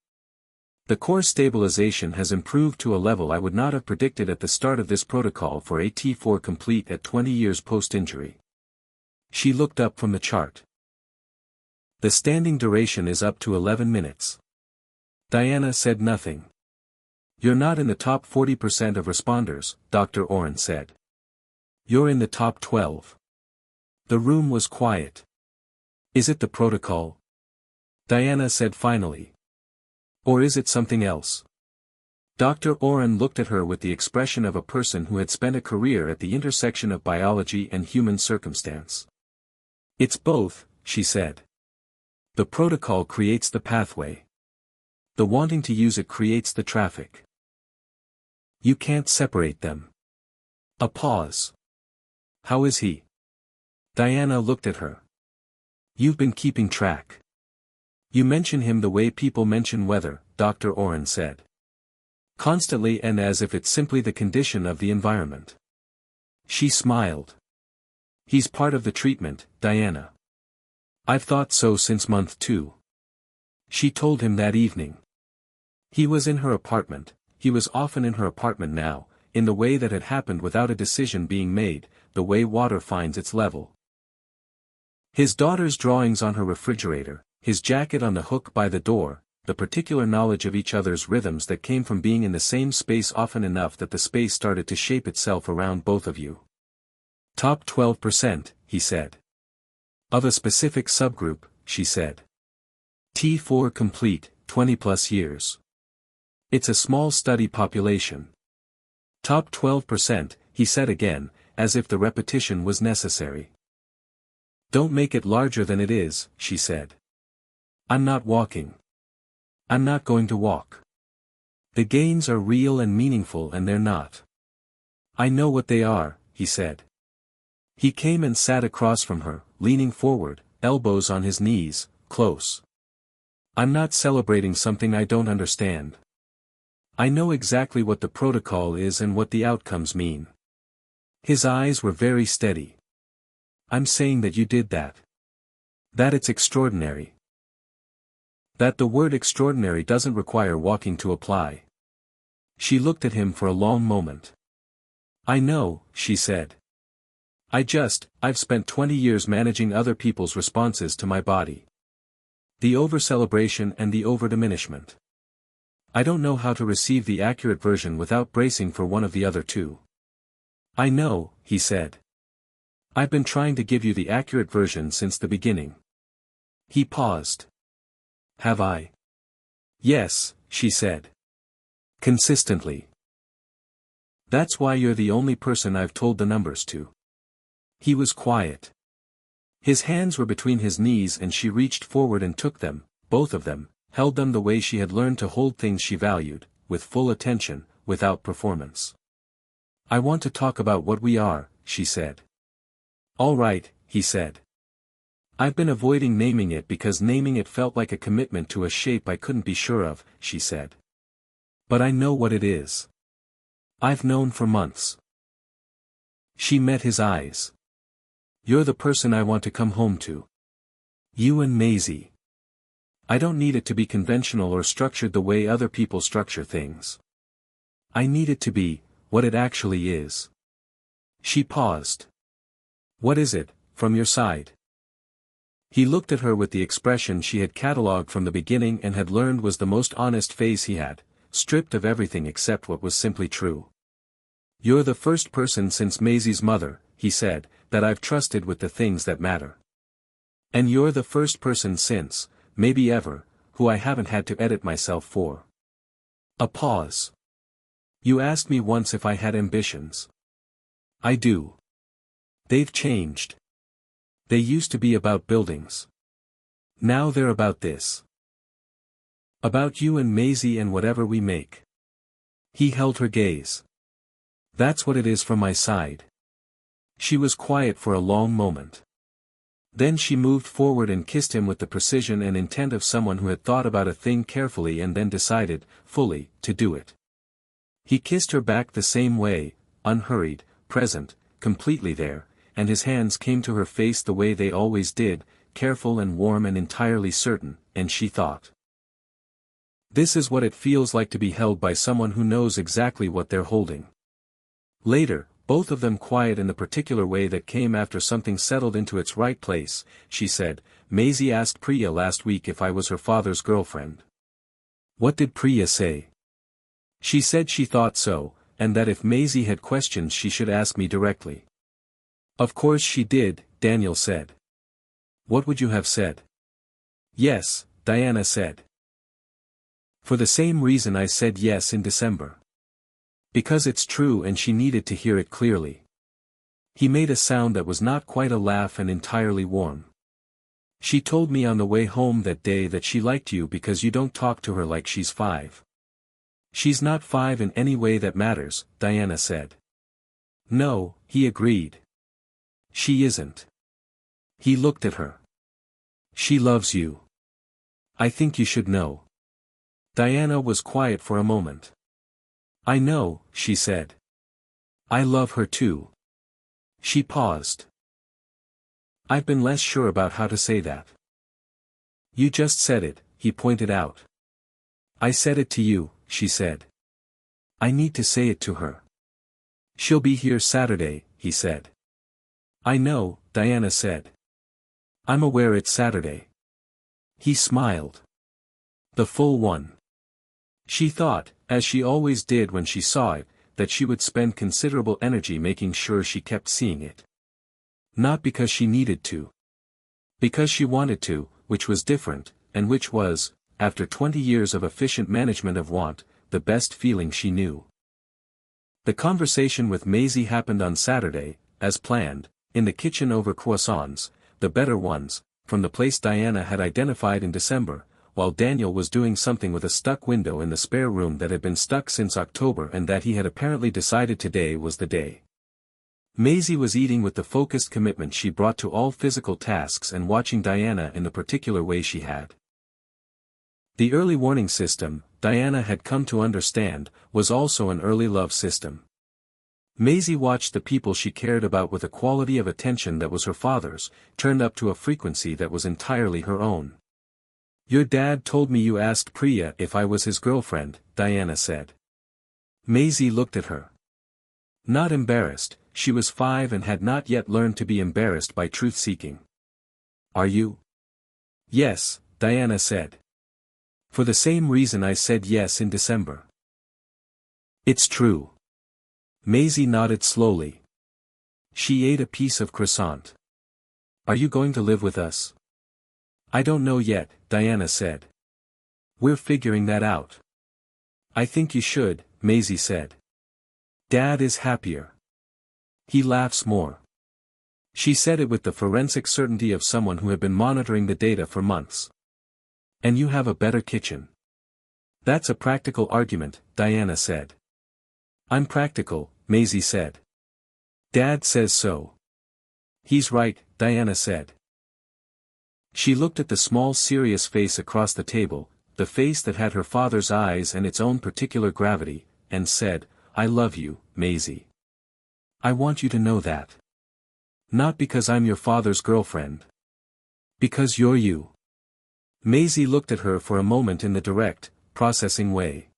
The core stabilization has improved to a level I would not have predicted at the start of this protocol for a T4 complete at 20 years post-injury. She looked up from the chart. The standing duration is up to 11 minutes. Diana said nothing. You're not in the top 40% of responders, Dr. Oren said. You're in the top 12. The room was quiet. Is it the protocol? Diana said finally. Or is it something else? Dr. Oren looked at her with the expression of a person who had spent a career at the intersection of biology and human circumstance. It's both, she said. The protocol creates the pathway. The wanting to use it creates the traffic. You can't separate them. A pause. How is he? Diana looked at her. You've been keeping track. You mention him the way people mention weather, Dr. Oren said. Constantly, and as if it's simply the condition of the environment. She smiled. He's part of the treatment, Diana. I've thought so since month 2. She told him that evening. He was in her apartment, he was often in her apartment now, in the way that had happened without a decision being made, the way water finds its level. His daughter's drawings on her refrigerator, his jacket on the hook by the door, the particular knowledge of each other's rhythms that came from being in the same space often enough that the space started to shape itself around both of you. Top 12%, he said. Of a specific subgroup, she said. T4 complete, 20+ years. It's a small study population. Top 12%, he said again, as if the repetition was necessary. Don't make it larger than it is, she said. I'm not walking. I'm not going to walk. The gains are real and meaningful and they're not. I know what they are, he said. He came and sat across from her, leaning forward, elbows on his knees, close. I'm not celebrating something I don't understand. I know exactly what the protocol is and what the outcomes mean. His eyes were very steady. I'm saying that you did that. That it's extraordinary. That the word extraordinary doesn't require walking to apply. She looked at him for a long moment. I know, she said. I've spent 20 years managing other people's responses to my body. The over-celebration and the over-diminishment. I don't know how to receive the accurate version without bracing for one of the other two. I know, he said. I've been trying to give you the accurate version since the beginning. He paused. Have I? Yes, she said. Consistently. That's why you're the only person I've told the numbers to. He was quiet. His hands were between his knees and she reached forward and took them, both of them, held them the way she had learned to hold things she valued, with full attention, without performance. I want to talk about what we are, she said. All right, he said. I've been avoiding naming it because naming it felt like a commitment to a shape I couldn't be sure of, she said. But I know what it is. I've known for months. She met his eyes. You're the person I want to come home to. You and Maisie. I don't need it to be conventional or structured the way other people structure things. I need it to be what it actually is. She paused. What is it, from your side? He looked at her with the expression she had catalogued from the beginning and had learned was the most honest face he had, stripped of everything except what was simply true. You're the first person since Maisie's mother, he said, that I've trusted with the things that matter. And you're the first person since, maybe ever, who I haven't had to edit myself for. A pause. You asked me once if I had ambitions. I do. They've changed. They used to be about buildings. Now they're about this. About you and Maisie and whatever we make. He held her gaze. That's what it is from my side. She was quiet for a long moment. Then she moved forward and kissed him with the precision and intent of someone who had thought about a thing carefully and then decided, fully, to do it. He kissed her back the same way, unhurried, present, completely there, and his hands came to her face the way they always did, careful and warm and entirely certain, and she thought. This is what it feels like to be held by someone who knows exactly what they're holding. Later, both of them quiet in the particular way that came after something settled into its right place, she said, Maisie asked Priya last week if I was her father's girlfriend. What did Priya say? She said she thought so, and that if Maisie had questions she should ask me directly. Of course she did, Daniel said. What would you have said? Yes, Diana said. For the same reason I said yes in December. Because it's true and she needed to hear it clearly. He made a sound that was not quite a laugh and entirely warm. She told me on the way home that day that she liked you because you don't talk to her like she's 5. She's not 5 in any way that matters, Diana said. No, he agreed. She isn't. He looked at her. She loves you. I think you should know. Diana was quiet for a moment. I know, she said. I love her too. She paused. I've been less sure about how to say that. You just said it, he pointed out. I said it to you, she said. I need to say it to her. She'll be here Saturday, he said. I know, Diana said. I'm aware it's Saturday. He smiled. The full one. She thought, as she always did when she saw it, that she would spend considerable energy making sure she kept seeing it. Not because she needed to. Because she wanted to, which was different, and which was, after 20 years of efficient management of want, the best feeling she knew. The conversation with Maisie happened on Saturday, as planned, in the kitchen over croissants, the better ones, from the place Diana had identified in December, while Daniel was doing something with a stuck window in the spare room that had been stuck since October and that he had apparently decided today was the day. Maisie was eating with the focused commitment she brought to all physical tasks and watching Diana in the particular way she had. The early warning system, Diana had come to understand, was also an early love system. Maisie watched the people she cared about with a quality of attention that was her father's, turned up to a frequency that was entirely her own. Your dad told me you asked Priya if I was his girlfriend, Diana said. Maisie looked at her. Not embarrassed, she was 5 and had not yet learned to be embarrassed by truth-seeking. Are you? Yes, Diana said. For the same reason I said yes in December. It's true. Maisie nodded slowly. She ate a piece of croissant. Are you going to live with us? I don't know yet, Diana said. We're figuring that out. I think you should, Maisie said. Dad is happier. He laughs more. She said it with the forensic certainty of someone who had been monitoring the data for months. And you have a better kitchen. That's a practical argument, Diana said. I'm practical, Maisie said. Dad says so. He's right, Diana said. She looked at the small serious face across the table, the face that had her father's eyes and its own particular gravity, and said, I love you, Maisie. I want you to know that. Not because I'm your father's girlfriend. Because you're you. Maisie looked at her for a moment in the direct, processing way.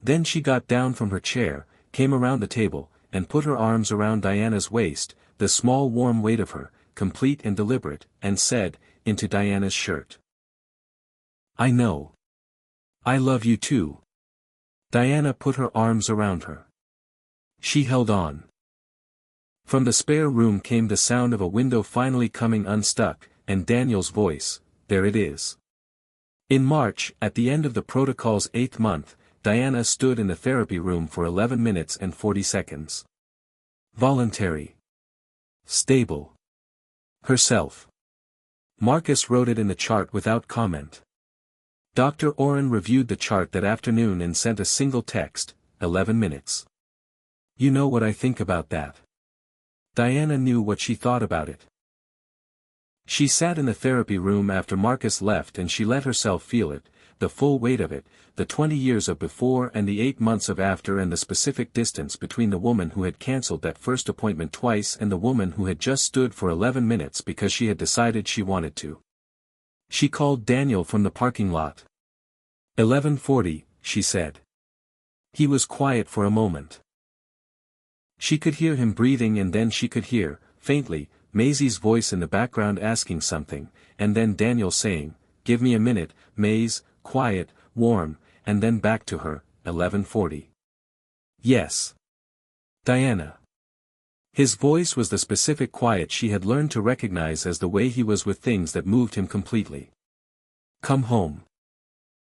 Then she got down from her chair, came around the table, and put her arms around Diana's waist, the small warm weight of her, complete and deliberate, and said, into Diana's shirt. I know. I love you too. Diana put her arms around her. She held on. From the spare room came the sound of a window finally coming unstuck, and Daniel's voice, there it is. In March, at the end of the protocol's 8th month, Diana stood in the therapy room for 11 minutes and 40 seconds. Voluntary. Stable. Herself. Marcus wrote it in the chart without comment. Dr. Oren reviewed the chart that afternoon and sent a single text, 11 minutes. You know what I think about that. Diana knew what she thought about it. She sat in the therapy room after Marcus left and she let herself feel it, the full weight of it, the 20 years of before and the 8 months of after and the specific distance between the woman who had cancelled that first appointment twice and the woman who had just stood for 11 minutes because she had decided she wanted to. She called Daniel from the parking lot. 11:40, she said. He was quiet for a moment. She could hear him breathing and then she could hear, faintly, Maisie's voice in the background asking something, and then Daniel saying, give me a minute, Maise, quiet, warm, and then back to her, 11:40. Yes. Diana. His voice was the specific quiet she had learned to recognize as the way he was with things that moved him completely. Come home.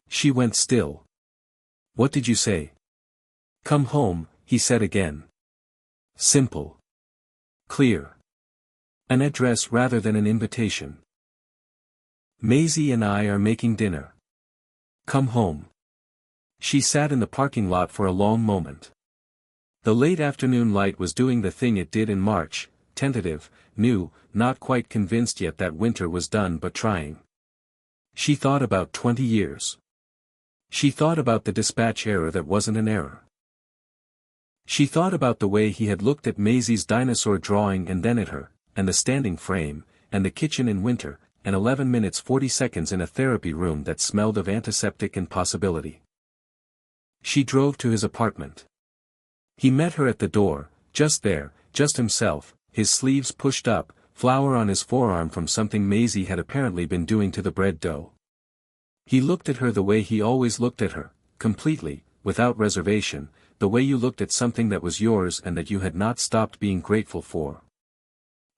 She went still. What did you say? Come home, he said again. Simple. Clear. An address rather than an invitation. Maisie and I are making dinner. Come home. She sat in the parking lot for a long moment. The late afternoon light was doing the thing it did in March, tentative, new, not quite convinced yet that winter was done but trying. She thought about 20 years. She thought about the dispatch error that wasn't an error. She thought about the way he had looked at Maisie's dinosaur drawing and then at her, and the standing frame, and the kitchen in winter, and 11 minutes 40 seconds in a therapy room that smelled of antiseptic and possibility. She drove to his apartment. He met her at the door, just there, just himself, his sleeves pushed up, flour on his forearm from something Maisie had apparently been doing to the bread dough. He looked at her the way he always looked at her, completely, without reservation, the way you looked at something that was yours and that you had not stopped being grateful for.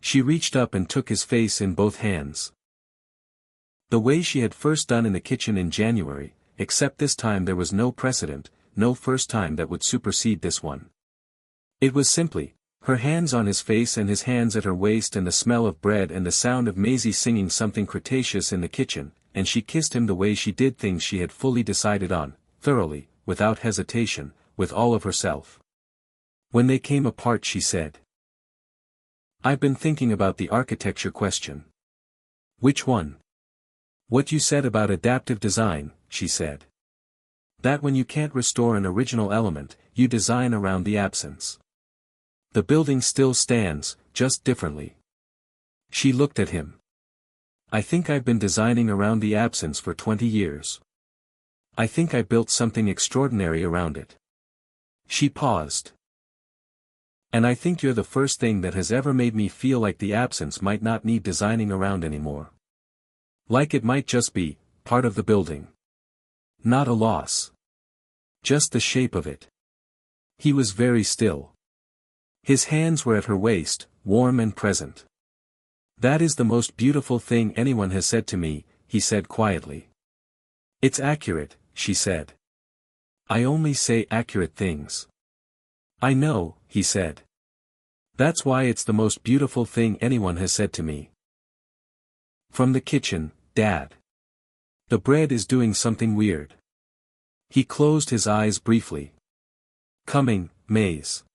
She reached up and took his face in both hands. The way she had first done in the kitchen in January, except this time there was no precedent, no first time that would supersede this one. It was simply, her hands on his face and his hands at her waist and the smell of bread and the sound of Maisie singing something Cretaceous in the kitchen, and she kissed him the way she did things she had fully decided on, thoroughly, without hesitation, with all of herself. When they came apart she said, "I've been thinking about the architecture question." "Which one?" "What you said about adaptive design," she said. "That when you can't restore an original element, you design around the absence. The building still stands, just differently." She looked at him. "I think I've been designing around the absence for 20 years. I think I built something extraordinary around it." She paused. "And I think you're the first thing that has ever made me feel like the absence might not need designing around anymore. Like it might just be part of the building. Not a loss. Just the shape of it." He was very still. His hands were at her waist, warm and present. "That is the most beautiful thing anyone has said to me," he said quietly. "It's accurate," she said. "I only say accurate things." "I know," he said. "That's why it's the most beautiful thing anyone has said to me." From the kitchen, "Dad. The bread is doing something weird." He closed his eyes briefly. "Coming, Maze."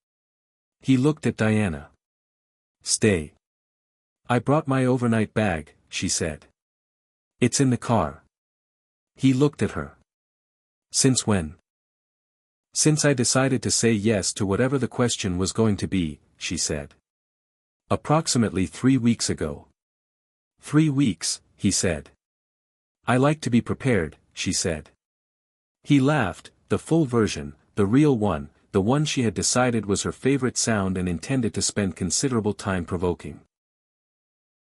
He looked at Diana. "Stay. I brought my overnight bag," she said. "It's in the car." He looked at her. "Since when?" "Since I decided to say yes to whatever the question was going to be," she said. "Approximately 3 weeks ago." 3 weeks, he said. "I like to be prepared," she said. He laughed, the full version, the real one, the one she had decided was her favorite sound and intended to spend considerable time provoking.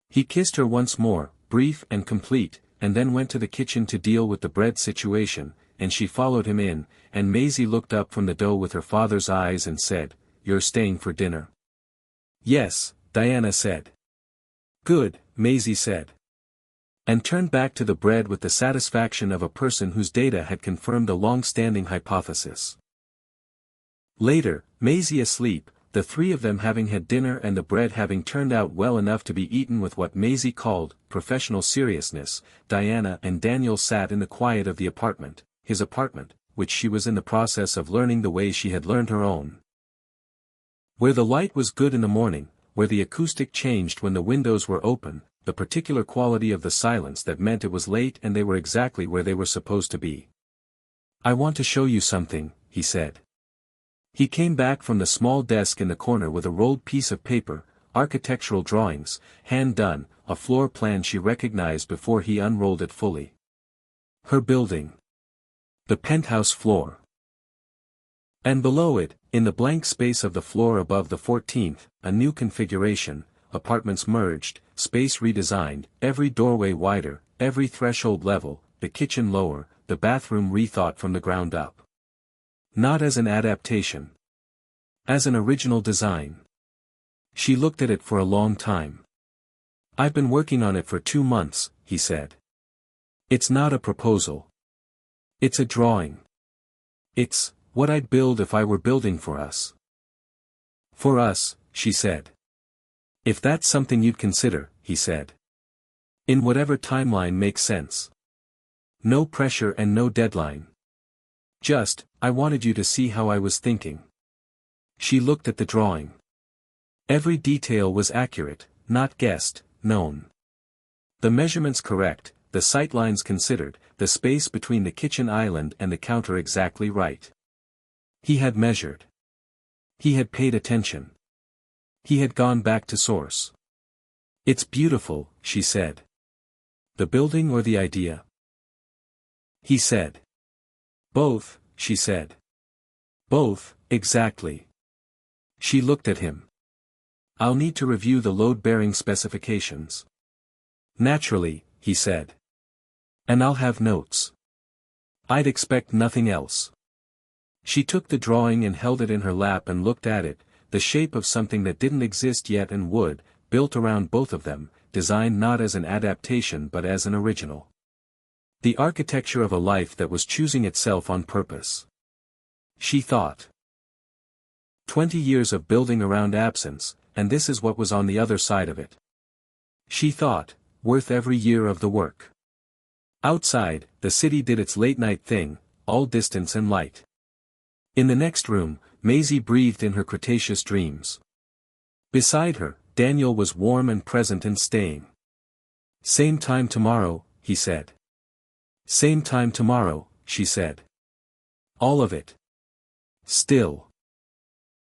He kissed her once more, brief and complete, and then went to the kitchen to deal with the bread situation, and she followed him in, and Maisie looked up from the dough with her father's eyes and said, "You're staying for dinner?" "Yes," Diana said. "Good," Maisie said. And turned back to the bread with the satisfaction of a person whose data had confirmed a long-standing hypothesis. Later, Maisie asleep, the three of them having had dinner and the bread having turned out well enough to be eaten with what Maisie called professional seriousness, Diana and Daniel sat in the quiet of the apartment, his apartment, which she was in the process of learning the way she had learned her own. Where the light was good in the morning, where the acoustic changed when the windows were open, the particular quality of the silence that meant it was late and they were exactly where they were supposed to be. "I want to show you something," he said. He came back from the small desk in the corner with a rolled piece of paper, architectural drawings, hand-done, a floor plan she recognized before he unrolled it fully. Her building. The penthouse floor. And below it, in the blank space of the floor above the 14th, a new configuration, apartments merged, space redesigned, every doorway wider, every threshold level, the kitchen lower, the bathroom rethought from the ground up. Not as an adaptation. As an original design. She looked at it for a long time. "I've been working on it for 2 months," he said. "It's not a proposal. It's a drawing. It's what I'd build if I were building for us." "For us," she said. "If that's something you'd consider," he said. In whatever timeline makes sense. No pressure and no deadline. Just, I wanted you to see how I was thinking. She looked at the drawing. Every detail was accurate, not guessed, known. The measurements correct, the sightlines considered, the space between the kitchen island and the counter exactly right. He had measured. He had paid attention. He had gone back to source. It's beautiful, she said. The building or the idea? He said. Both, she said. Both, exactly. She looked at him. I'll need to review the load-bearing specifications. Naturally, he said. And I'll have notes. I'd expect nothing else. She took the drawing and held it in her lap and looked at it, the shape of something that didn't exist yet and would, built around both of them, designed not as an adaptation but as an original. The architecture of a life that was choosing itself on purpose. She thought. 20 years of building around absence, and this is what was on the other side of it. She thought, worth every year of the work. Outside, the city did its late-night thing, all distance and light. In the next room, Maisie breathed in her Cretaceous dreams. Beside her, Daniel was warm and present and staying. Same time tomorrow, he said. Same time tomorrow, she said. All of it. Still.